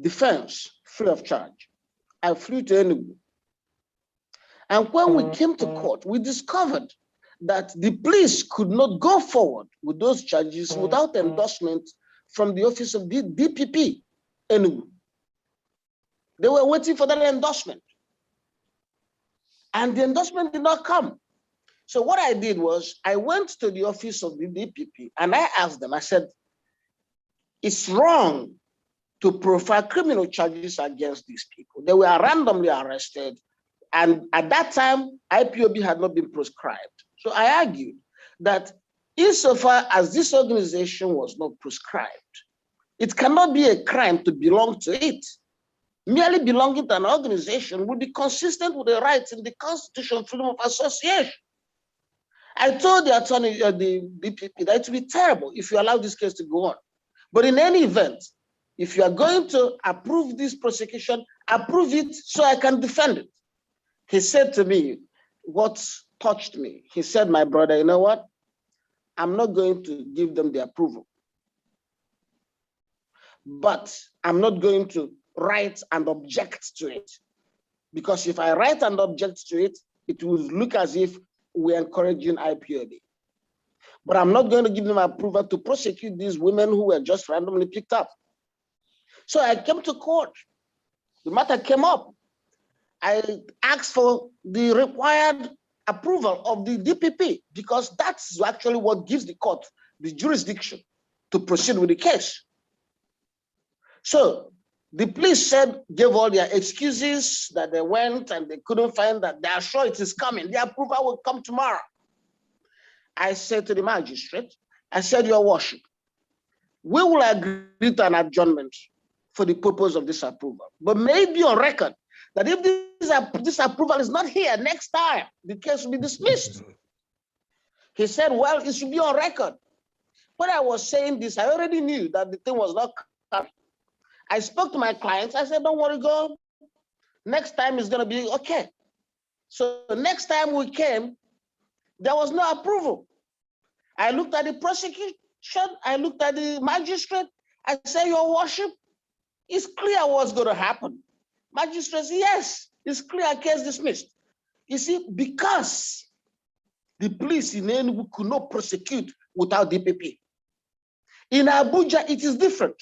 defense free of charge. I flew to Enugu. And when we came to court, we discovered that the police could not go forward with those charges without endorsement from the office of the DPP Enugu. They were waiting for that endorsement. And the endorsement did not come. So what I did was I went to the office of the DPP and I asked them, I said, it's wrong to profile criminal charges against these people. They were randomly arrested. And at that time, IPOB had not been proscribed. So I argued that insofar as this organization was not proscribed, it cannot be a crime to belong to it. Merely belonging to an organization would be consistent with the rights in the Constitution, freedom of association. I told the attorney, the DPP, that it would be terrible if you allow this case to go on. But in any event, if you are going to approve this prosecution, approve it so I can defend it. He said to me, what touched me, he said, my brother, you know what? I'm not going to give them the approval. But I'm not going to write and object to it. Because if I write and object to it, it will look as if we're encouraging IPOB. But I'm not going to give them approval to prosecute these women who were just randomly picked up. So I came to court. The matter came up. I asked for the required approval of the DPP because that's actually what gives the court the jurisdiction to proceed with the case. So the police gave all their excuses that they went and they couldn't find that. They are sure it is coming. The approval will come tomorrow. I said to the magistrate, I said, Your Worship, we will agree to an adjournment for the purpose of this approval. But may it be on record that if this approval is not here next time, the case will be dismissed. He said, well, it should be on record. When I was saying this, I already knew that the thing was not coming. I spoke to my clients. I said, don't worry, go. Next time it's going to be okay. So next time we came, there was no approval. I looked at the prosecution. I looked at the magistrate. I said, Your Worship, it's clear what's going to happen. Magistrate said, yes, it's clear, case dismissed. You see, because the police in Enugu could not prosecute without DPP. In Abuja, it is different.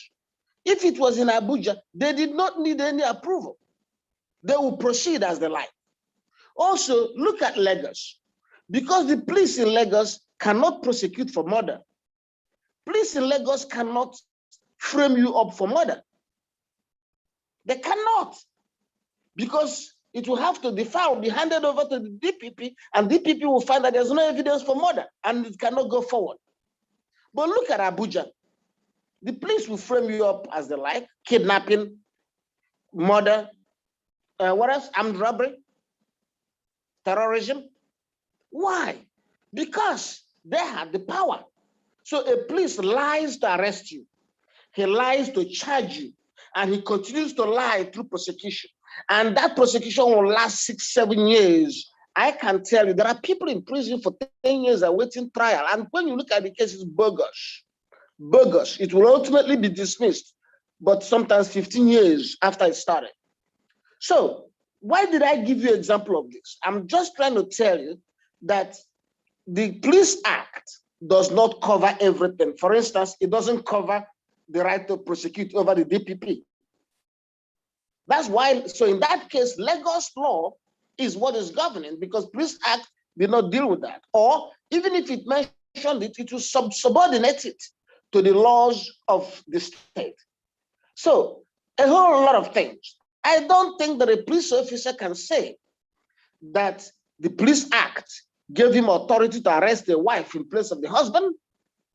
If it was in Abuja, they did not need any approval. They will proceed as they like. Also, look at Lagos. Because the police in Lagos cannot prosecute for murder. Police in Lagos cannot frame you up for murder. They cannot. Because it will have to, the file will be handed over to the DPP, and DPP will find that there's no evidence for murder, and it cannot go forward. But look at Abuja. The police will frame you up as they like, kidnapping, murder, what else? Armed robbery, terrorism. Why? Because they had the power. So a police lies to arrest you. He lies to charge you, and he continues to lie through prosecution. And that prosecution will last 6-7 years. I can tell you, there are people in prison for 10 years awaiting trial. And when you look at the case, it's bogus. Bogus. It will ultimately be dismissed, but sometimes 15 years after it started. So why did I give you an example of this? I'm just trying to tell you that the Police Act does not cover everything. For instance, it doesn't cover the right to prosecute over the DPP. That's why, so in that case, Lagos law is what is governing, because Police Act did not deal with that. Or even if it mentioned it, it will subordinate it to the laws of the state. So a whole lot of things. I don't think that a police officer can say that the Police Act gave him authority to arrest a wife in place of the husband.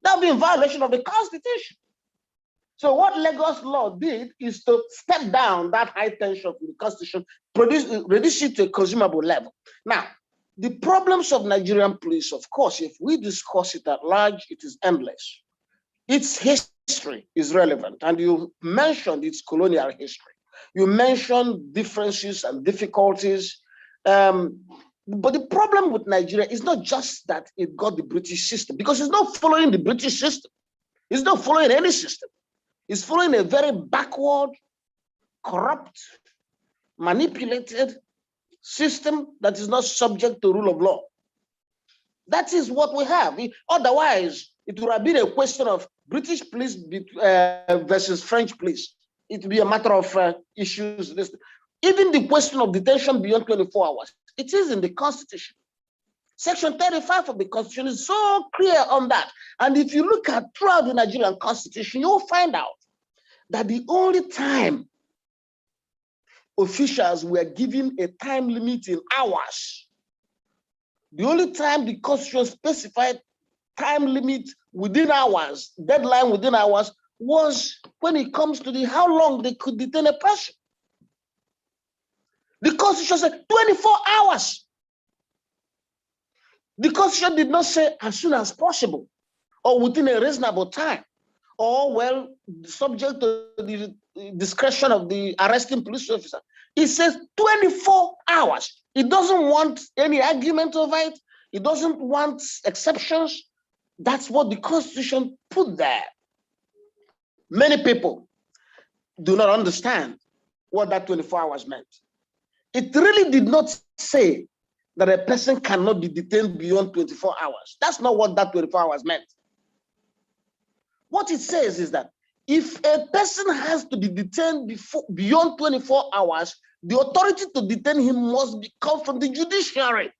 That would be in violation of the Constitution. So what Lagos law did is to step down that high tension in the Constitution, reduce it to a consumable level. Now, the problems of Nigerian police, of course, if we discuss it at large, it is endless. Its history is relevant, and you mentioned its colonial history. You mentioned differences and difficulties. But the problem with Nigeria is not just that it got the British system, because it's not following the British system. It's not following any system. It's following a very backward, corrupt, manipulated system that is not subject to rule of law. That is what we have. Otherwise, it would have been a question of British police versus French police. It would be a matter of issues. Even the question of detention beyond 24 hours, it is in the Constitution. Section 35 of the Constitution is so clear on that. And if you look at throughout the Nigerian Constitution, you'll find out that the only time officials were given a time limit in hours, the only time the Constitution specified time limit within hours, deadline within hours, was when it comes to how long they could detain a person. The Constitution said 24 hours. The Constitution did not say as soon as possible or within a reasonable time, or, well, subject to the discretion of the arresting police officer. It says 24 hours. It doesn't want any argument over it. It doesn't want exceptions. That's what the Constitution put there. Many people do not understand what that 24 hours meant. It really did not say that a person cannot be detained beyond 24 hours. That's not what that 24 hours meant. What it says is that if a person has to be detained beyond 24 hours, the authority to detain him must come from the judiciary.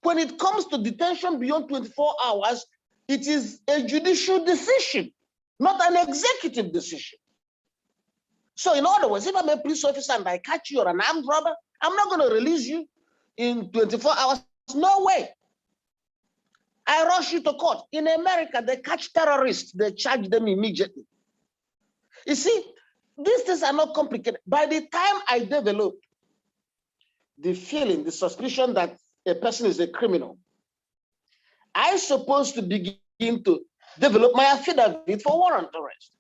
When it comes to detention beyond 24 hours, it is a judicial decision, not an executive decision. So in other words, if I'm a police officer and I catch you or an armed robber, I'm not going to release you in 24 hours. No way. I rush you to court. In America, they catch terrorists. They charge them immediately. You see, these things are not complicated. By the time I developed the feeling, the suspicion that a person is a criminal, I'm supposed to begin to develop my affidavit for warrant arrest.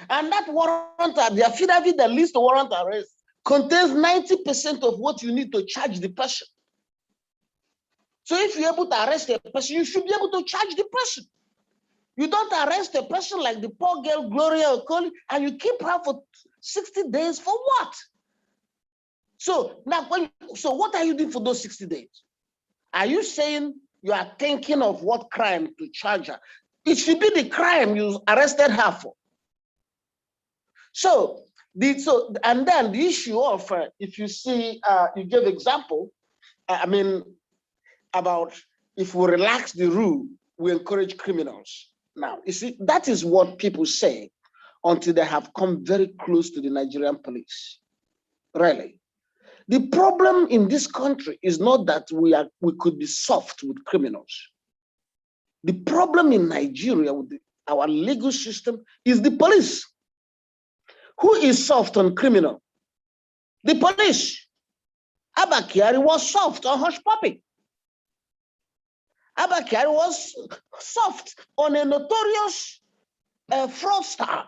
And that warrant, the affidavit that leads to warrant arrest, contains 90% of what you need to charge the person. So if you're able to arrest a person, you should be able to charge the person. You don't arrest a person like the poor girl Gloria Okoli and you keep her for 60 days for what? So now, so what are you doing for those 60 days? Are you saying you are thinking of what crime to charge her? It should be the crime you arrested her for. So and then the issue of if you see, you gave example, about if we relax the rule, we encourage criminals. Now, you see, that is what people say until they have come very close to the Nigerian police. Really. The problem in this country is not that we could be soft with criminals. The problem in Nigeria with our legal system is the police. Who is soft on criminal? The police. Abba Kyari was soft on hush puppy. Abba Kyari was soft on a notorious fraudster.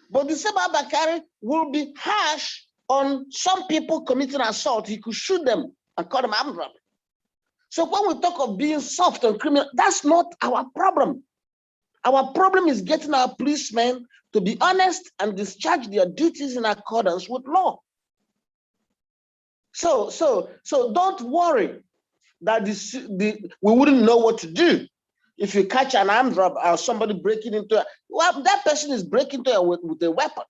But the same Abba Kyari will be harsh on some people committing assault. He could shoot them and call them armed robbery. So when we talk of being soft on criminal, that's not our problem. Our problem is getting our policemen to be honest and discharge their duties in accordance with law. So don't worry that we wouldn't know what to do if you catch an armed robber or somebody breaking into that person is breaking into with a weapon.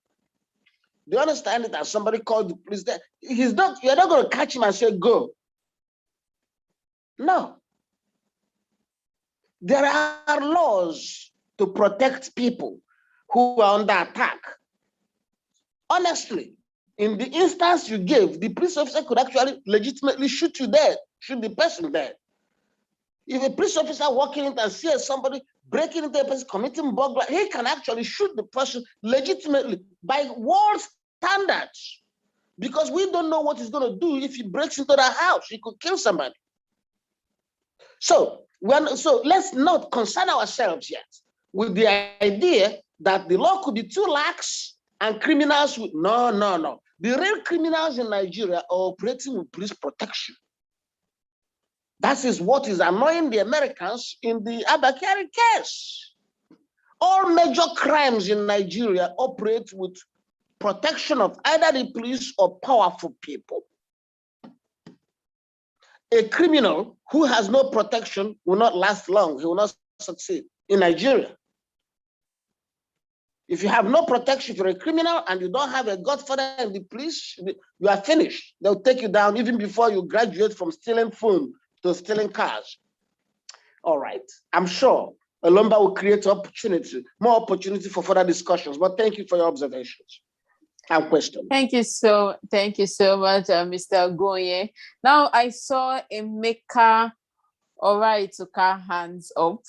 Do you understand it? As somebody called the police there, you're not going to catch him and say, go. No. There are laws to protect people who are under attack. Honestly, in the instance you gave, the police officer could actually legitimately shoot you dead, shoot the person dead. If a police officer walking in and sees somebody breaking into a person, committing burglary, he can actually shoot the person legitimately by world standards. Because we don't know what he's going to do if he breaks into the house. He could kill somebody. So let's not concern ourselves yet with the idea that the law could be too lax and criminals would, no. The real criminals in Nigeria are operating with police protection. That is what is annoying the Americans in the Abba Kyari case. All major crimes in Nigeria operate with protection of either the police or powerful people. A criminal who has no protection will not last long. He will not succeed in Nigeria. If you have no protection for a criminal and you don't have a godfather in the police, you are finished. They'll take you down even before you graduate from stealing phone to stealing cars. All right. I'm sure Elombah will create more opportunity for further discussions. But thank you for your observations and questions. Thank you so much, Mr. Ugwuonye. Now I saw Emeka Oraizuka hands up,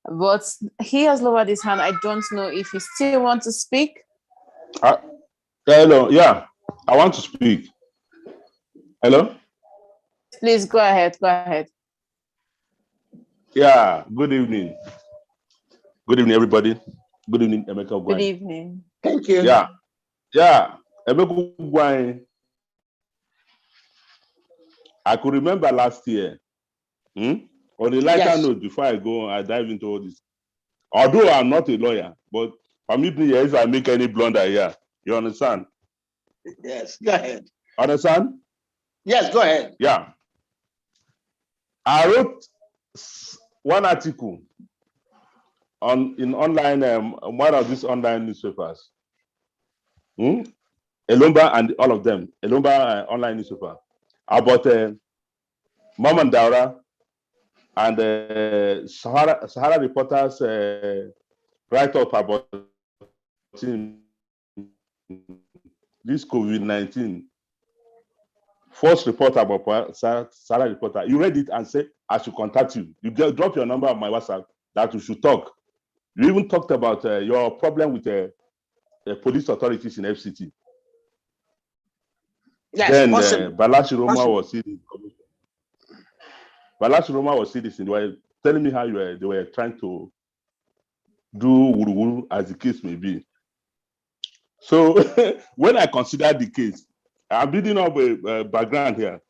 but he has lowered his hand. I don't know if he still wants to speak. Hello, yeah, I want to speak. Hello? Please go ahead. Yeah, good evening. Good evening, everybody. Good evening, Emeka Ugwuonye. Good evening. Thank you. Yeah, Emeka Ugwuonye. I could remember last year. On a lighter note, before I dive into all this. Although I'm not a lawyer, but permit me if I make any blunder here. You understand? Yes, go ahead. Understand? Yes, go ahead. Yeah. I wrote one article in online, one of these online newspapers. Elombah and all of them, Elombah online newspaper, about Mom and Daura and Sahara Reporters write-up about this COVID-19. First report about Sahara Reporter. You read it and say, I should contact you. You drop your number on my WhatsApp that we should talk. You even talked about your problem with the police authorities in FCT. Yes, then Balashi Roma was sitting. Balashi Roma was sitting. They were telling me how they were trying to do wuru as the case may be. So when I consider the case, I'm building up a background here.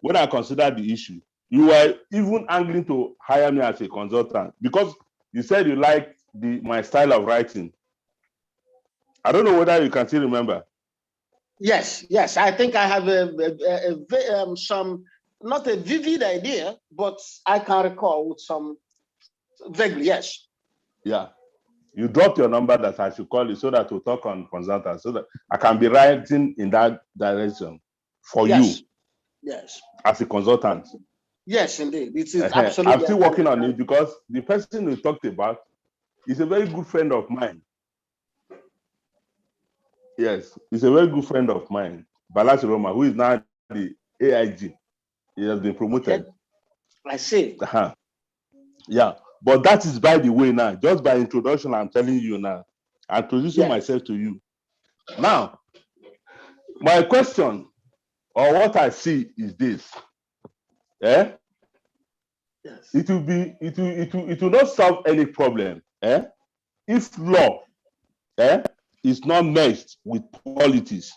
When I consider the issue, you were even angling to hire me as a consultant because you said you liked my style of writing. I don't know whether you can still remember. Yes. I think I have some, not a vivid idea, but I can recall with some vaguely, yes. Yeah. You dropped your number that I should call you so that we'll talk on consultant, so that I can be writing in that direction for you. Yes. As a consultant. Yes, indeed. It is absolutely. I'm still working on it because the person we talked about is a very good friend of mine. Yes, he's a very good friend of mine, Balashi Roma, who is now the AIG. He has been promoted. Okay. I see. Yeah, but that is by the way now. Just by introduction, I'm telling you now. I'm introducing myself to you. Now, my question or what I see is this. Yes. It will not solve any problem. If law is not mixed with politics.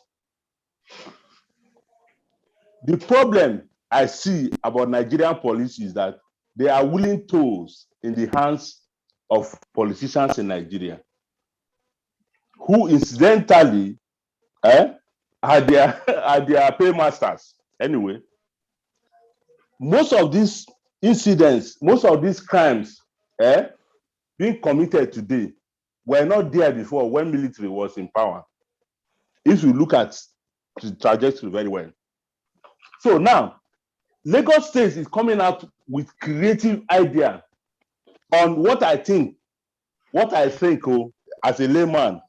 The problem I see about Nigerian police is that they are willing tools in the hands of politicians in Nigeria, who incidentally are their paymasters. Anyway, most of these incidents, most of these crimes being committed today were not there before when military was in power. If you look at the trajectory very well. So now, Lagos State is coming out with creative idea on what I think as a layman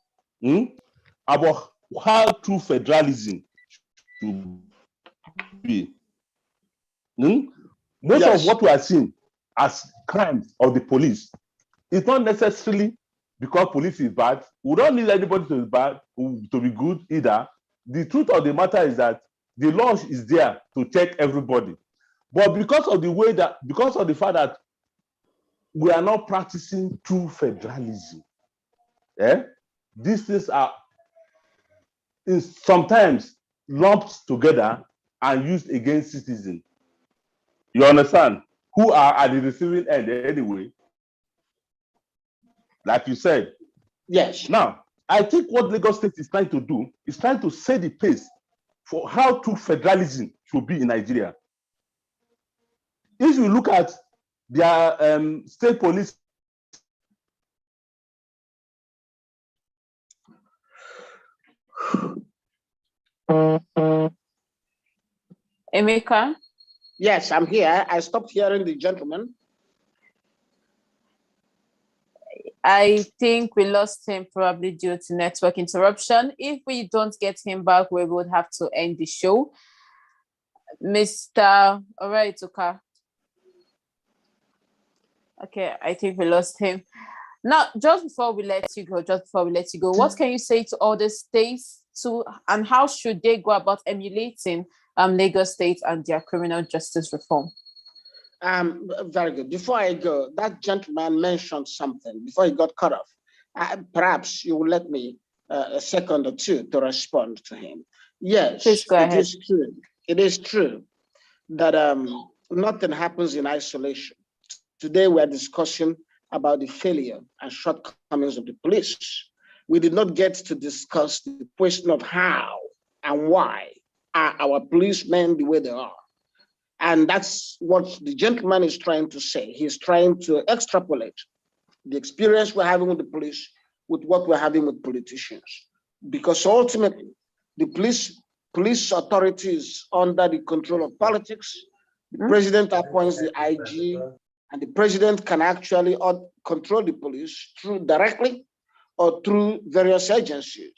about how true federalism should be. Most of what we are seeing as crimes of the police is not necessarily because police is bad. We don't need anybody to be bad, to be good either. The truth of the matter is that the law is there to check everybody. But because of the fact that we are not practicing true federalism, these things are sometimes lumped together and used against citizens. You understand? Who are at the receiving end anyway. Like you said. Yes. Now, I think what Lagos State is trying to do is trying to set the pace for how true federalism should be in Nigeria. If you look at their state police, Emeka? Yes, I'm here. I stopped hearing the gentleman. I think we lost him probably due to network interruption. If we don't get him back, we would have to end the show. Mr. Oraituka. Okay, I think we lost him. Now, just before we let you go, what can you say to other states and how should they go about emulating Lagos State and their criminal justice reform? Very good. Before I go, that gentleman mentioned something before he got cut off. Perhaps you will let me a second or two to respond to him. Yes, please go ahead. It is true that nothing happens in isolation. Today we are discussing about the failure and shortcomings of the police. We did not get to discuss the question of how and why are our policemen the way they are. And that's what the gentleman is trying to say. He's trying to extrapolate the experience we're having with the police with what we're having with politicians. because ultimately the police authority is under the control of politics. The president appoints the IG, and the president can actually control the police through directly or through various agencies.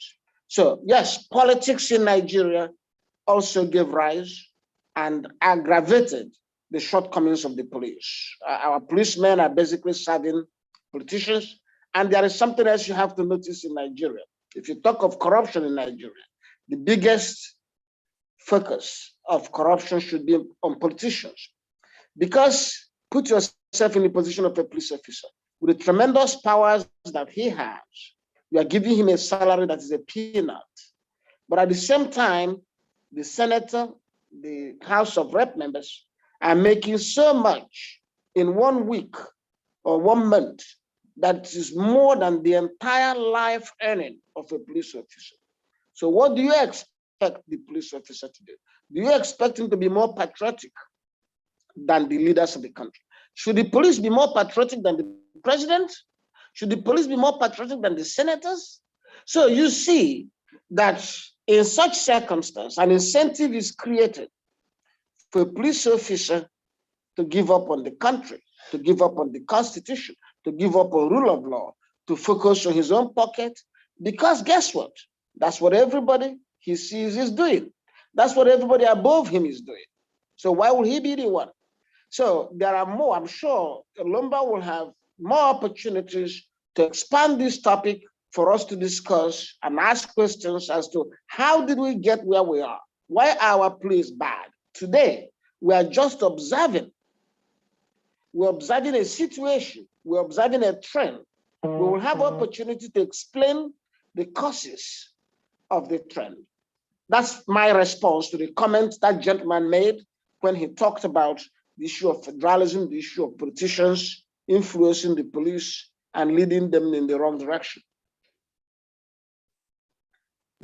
So yes, politics in Nigeria also gave rise and aggravated the shortcomings of the police. Our policemen are basically serving politicians. And there is something else you have to notice in Nigeria. If you talk of corruption in Nigeria, the biggest focus of corruption should be on politicians. Because put yourself in the position of a police officer. With the tremendous powers that he has, you are giving him a salary that is a peanut. But at the same time, the senator, the House of Rep members are making so much in 1 week or 1 month that is more than the entire life earning of a police officer. So what do you expect the police officer to do? Do you expect him to be more patriotic than the leaders of the country? Should the police be more patriotic than the president? Should the police be more patriotic than the senators? So you see that in such circumstance, an incentive is created for a police officer to give up on the country, to give up on the constitution, to give up on rule of law, to focus on his own pocket. Because guess what? That's what everybody he sees is doing. That's what everybody above him is doing. So why will he be the one? So there are more. I'm sure Elombah will have more opportunities to expand this topic for us to discuss and ask questions as to how did we get where we are? Why are our police bad? Today, we are just observing. We're observing a situation. We're observing a trend. We will have opportunity to explain the causes of the trend. That's my response to the comment that gentleman made when he talked about the issue of federalism, the issue of politicians influencing the police and leading them in the wrong direction.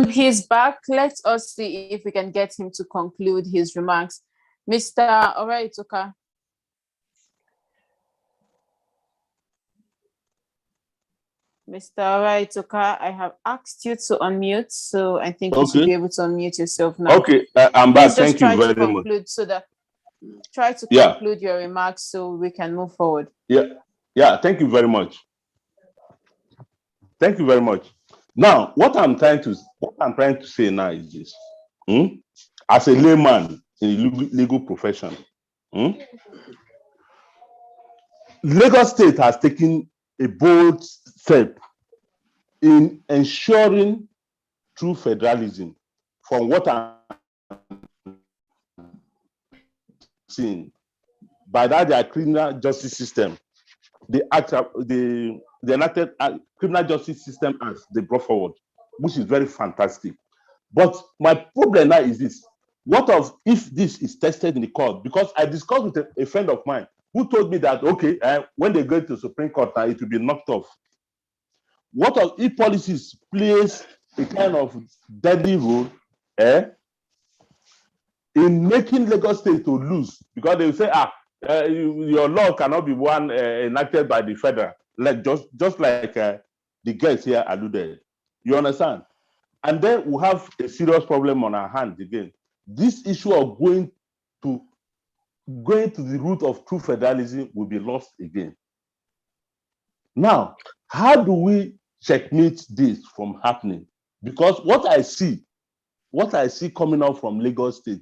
He's back. Let us see if we can get him to conclude his remarks. Mr. Oraitoka. Mr. Oraitoka, I have asked you to unmute, so I think you should be able to unmute yourself now. Okay, I'm back. Thank you very much. So that try to conclude your remarks so we can move forward. Yeah. Thank you very much. Thank you very much. Now, what I'm trying to say now is this: as a layman in the legal profession, Lagos State has taken a bold step in ensuring true federalism. From what I'm seeing, by that their criminal justice system, the enacted criminal justice system as they brought forward, which is very fantastic. But my problem now is this: what if this is tested in the court? Because I discussed with a friend of mine who told me that, okay, when they go to the Supreme Court, it will be knocked off. What if policies plays a kind of deadly role in making Lagos State to lose? Because they will say, your law cannot be one enacted by the federal, like just like the guys here alluded. You understand? And then we have a serious problem on our hands again. This issue of going to the root of true federalism will be lost again. Now, how do we checkmate this from happening? Because what I see coming out from Lagos State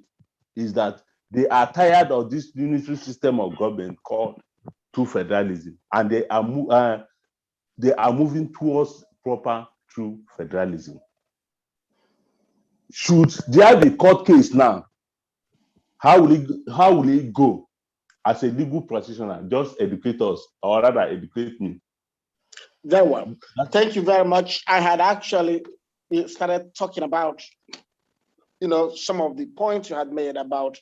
is that they are tired of this unitary system of government called true federalism, and they are moving towards proper true federalism. Should there be court case now, how will it go? As a legal practitioner, just educate us, or rather educate me. Very well. Thank you very much. I had actually started talking about, some of the points you had made about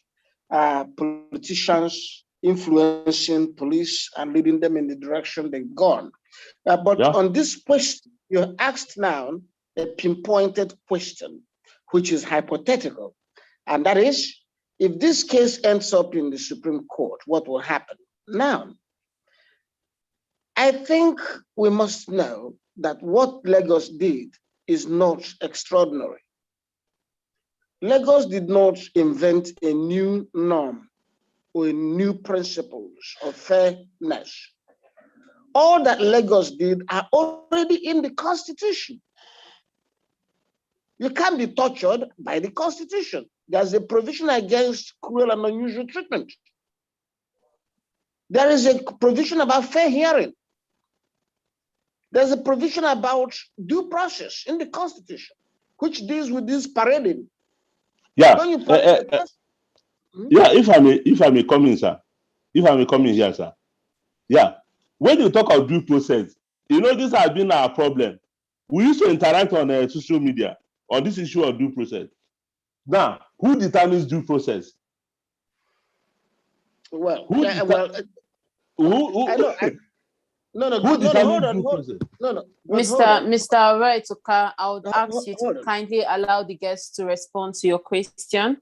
politicians influencing police and leading them in the direction they've gone. On this question, you asked now a pinpointed question, which is hypothetical. And that is, if this case ends up in the Supreme Court, what will happen? Now, I think we must know that what Lagos did is not extraordinary. Lagos did not invent a new norm or new principles of fairness. All that Lagos did are already in the Constitution. You can't be tortured by the Constitution. There's a provision against cruel and unusual treatment. There is a provision about fair hearing. There's a provision about due process in the Constitution, which deals with this parading. Yeah. Don't you parade the Yeah, if I may come in, sir. If I may come in here, sir. Yeah. When you talk of due process, you know, this has been our problem. We used to interact on social media on this issue of due process. Now, who determines due process? Well, Who I know. Who determines due process? Mr. Raituka, I would ask you to kindly allow the guest to respond to your question,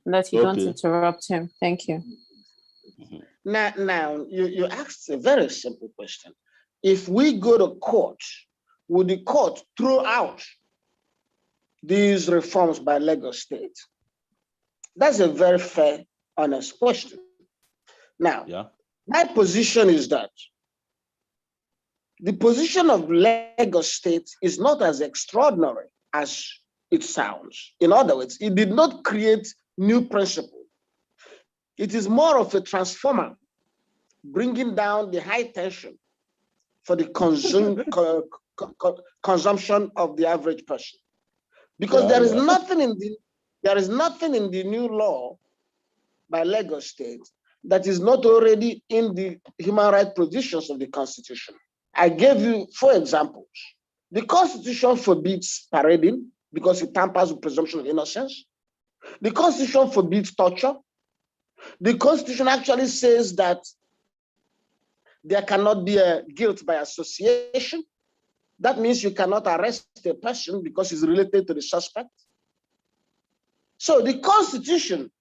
that you don't interrupt him. Thank you. Now you asked a very simple question. If we go to court, would the court throw out these reforms by Lagos State? That's a very fair, honest question. Now, my position is that the position of Lagos State is not as extraordinary as it sounds. In other words, it did not create new principles. It is more of a transformer, bringing down the high tension for the consumption of the average person. Because there is nothing in the new law by Lagos State that is not already in the human rights provisions of the Constitution. I gave you 4 examples. The Constitution forbids parading because it tampers with presumption of innocence. The Constitution forbids torture. The Constitution actually says that there cannot be a guilt by association. That means you cannot arrest a person because he's related to the suspect. So the Constitution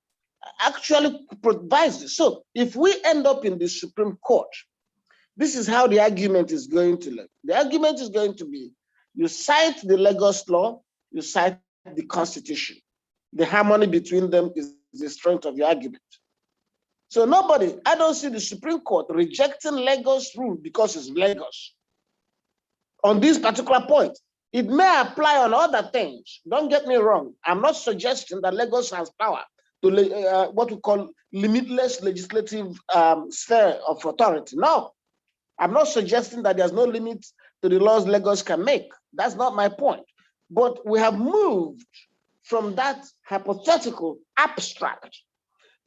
actually provides this. So if we end up in the Supreme Court, this is how the argument is going to look. The argument is going to be, you cite the Lagos law, you cite the Constitution. The harmony between them is the strength of your argument. So I don't see the Supreme Court rejecting Lagos rule because it's Lagos. On this particular point, it may apply on other things. Don't get me wrong. I'm not suggesting that Lagos has power to what we call limitless legislative sphere of authority. No, I'm not suggesting that there's no limit to the laws Lagos can make. That's not my point. But we have moved from that hypothetical abstract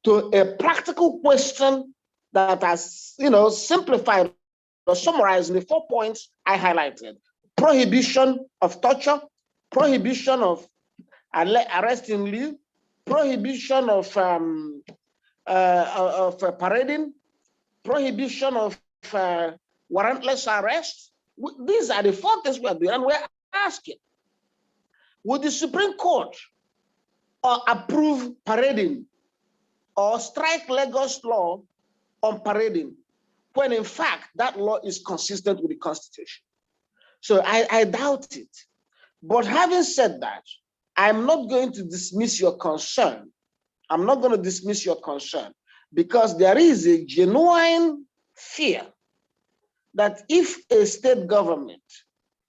to a practical question that has, simplified or summarized in the 4 points I highlighted: prohibition of torture, prohibition of arrest in leave, prohibition of parading, prohibition of warrantless arrest. These are the 4 things we are doing, and we're asking, would the Supreme Court approve parading or strike Lagos law on parading, when in fact that law is consistent with the Constitution? So I doubt it. But having said that, I'm not going to dismiss your concern. I'm not going to dismiss your concern, because there is a genuine fear that if a state government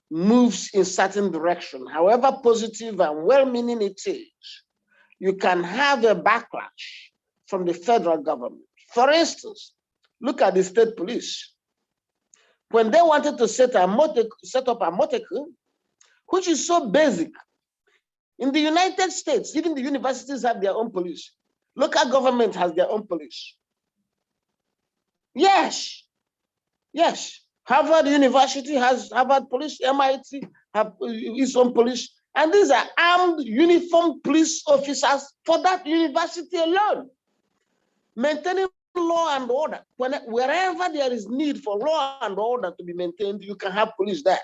moves in certain direction, however positive and well-meaning it is, you can have a backlash from the federal government. For instance, look at the state police. When they wanted to set up a moteku, which is so basic, in the United States, even the universities have their own police. Local government has their own police. Yes. Harvard University has Harvard police, MIT have its own police. And these are armed, uniformed police officers for that university alone, maintaining law and order. Wherever there is need for law and order to be maintained, you can have police there.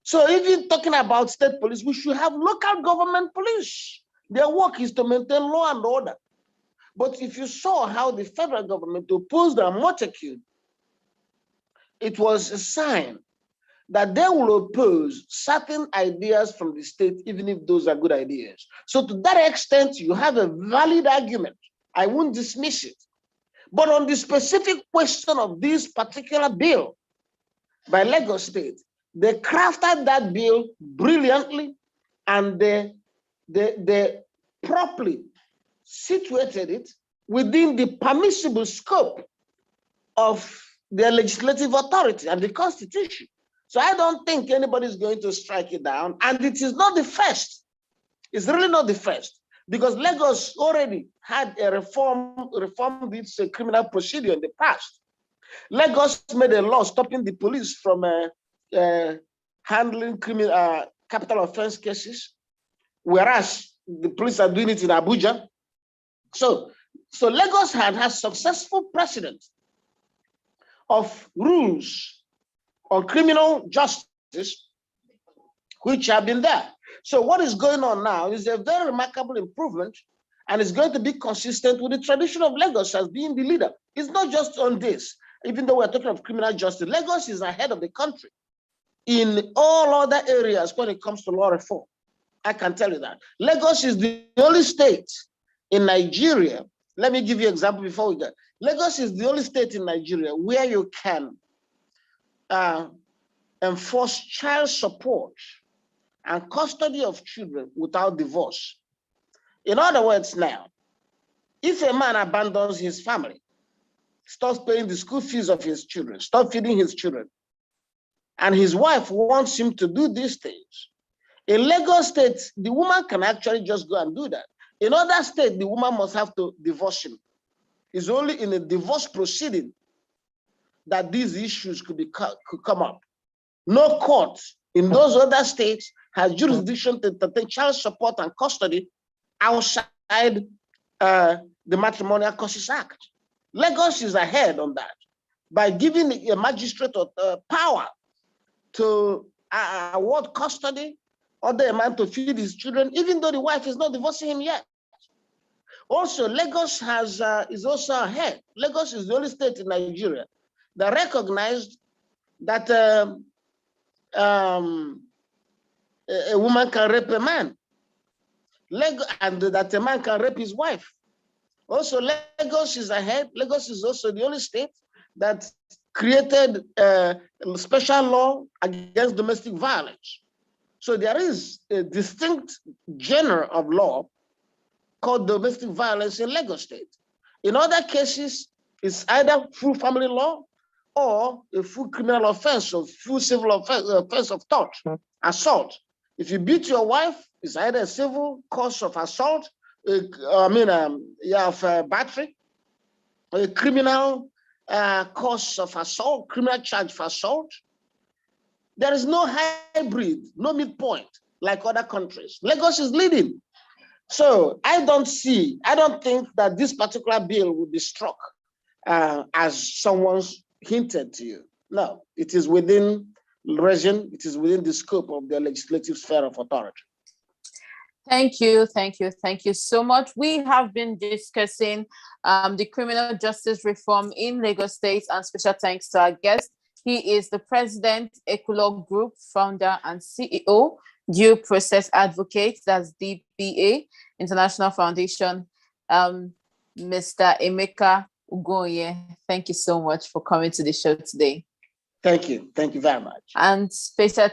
So even talking about state police, we should have local government police. Their work is to maintain law and order. But if you saw how the federal government opposed the motorcade, it was a sign that they will oppose certain ideas from the state, even if those are good ideas. So to that extent, you have a valid argument. I won't dismiss it. But on the specific question of this particular bill by Lagos State, they crafted that bill brilliantly, and they properly situated it within the permissible scope of their legislative authority and the Constitution. So I don't think anybody's going to strike it down. And it is not the first. It's really not the first, because Lagos already had a reformed its criminal procedure in the past. Lagos made a law stopping the police from handling capital offense cases, whereas the police are doing it in Abuja. So Lagos has successful precedent of rules on criminal justice, which have been there. So what is going on now is a very remarkable improvement, and it's going to be consistent with the tradition of Lagos as being the leader. It's not just on this. Even though we're talking of criminal justice, Lagos is ahead of the country in all other areas when it comes to law reform. I can tell you that. Lagos is the only state in Nigeria. Let me give you an example before we go. Lagos is the only state in Nigeria where you can enforce child support and custody of children without divorce. In other words, now, if a man abandons his family, stops paying the school fees of his children, stops feeding his children, and his wife wants him to do these things, in Lagos State, the woman can actually just go and do that. In other states, the woman must have to divorce him. It's only in a divorce proceeding that these issues could come up. No court in those other states has jurisdiction to take child support and custody outside the Matrimonial Causes Act. Lagos is ahead on that by giving a magistrate power to award custody, order a man to feed his children, even though the wife is not divorcing him yet. Also, Lagos is also ahead. Lagos is the only state in Nigeria that recognized that a woman can rape a man, and that a man can rape his wife. Also, Lagos is ahead. Lagos is also the only state that created a special law against domestic violence. So there is a distinct genre of law called domestic violence in Lagos State. In other cases, it's either full family law or a full criminal offense or full civil offense of theft, assault. If you beat your wife, it's either a civil cause of assault, battery, a criminal cause of assault, criminal charge for assault. There is no hybrid, no midpoint like other countries. Lagos is leading. So I don't think that this particular bill will be struck as someone's hinted to you. No, it is within region, it is within the scope of the legislative sphere of authority. Thank you so much. We have been discussing the criminal justice reform in Lagos State, and special thanks to our guest. He is the president, Eculaw Group, founder and CEO, Due Process Advocate, that's DPA, International Foundation, Mr. Emeka Ugwuonye. Thank you so much for coming to the show today. Thank you very much. And special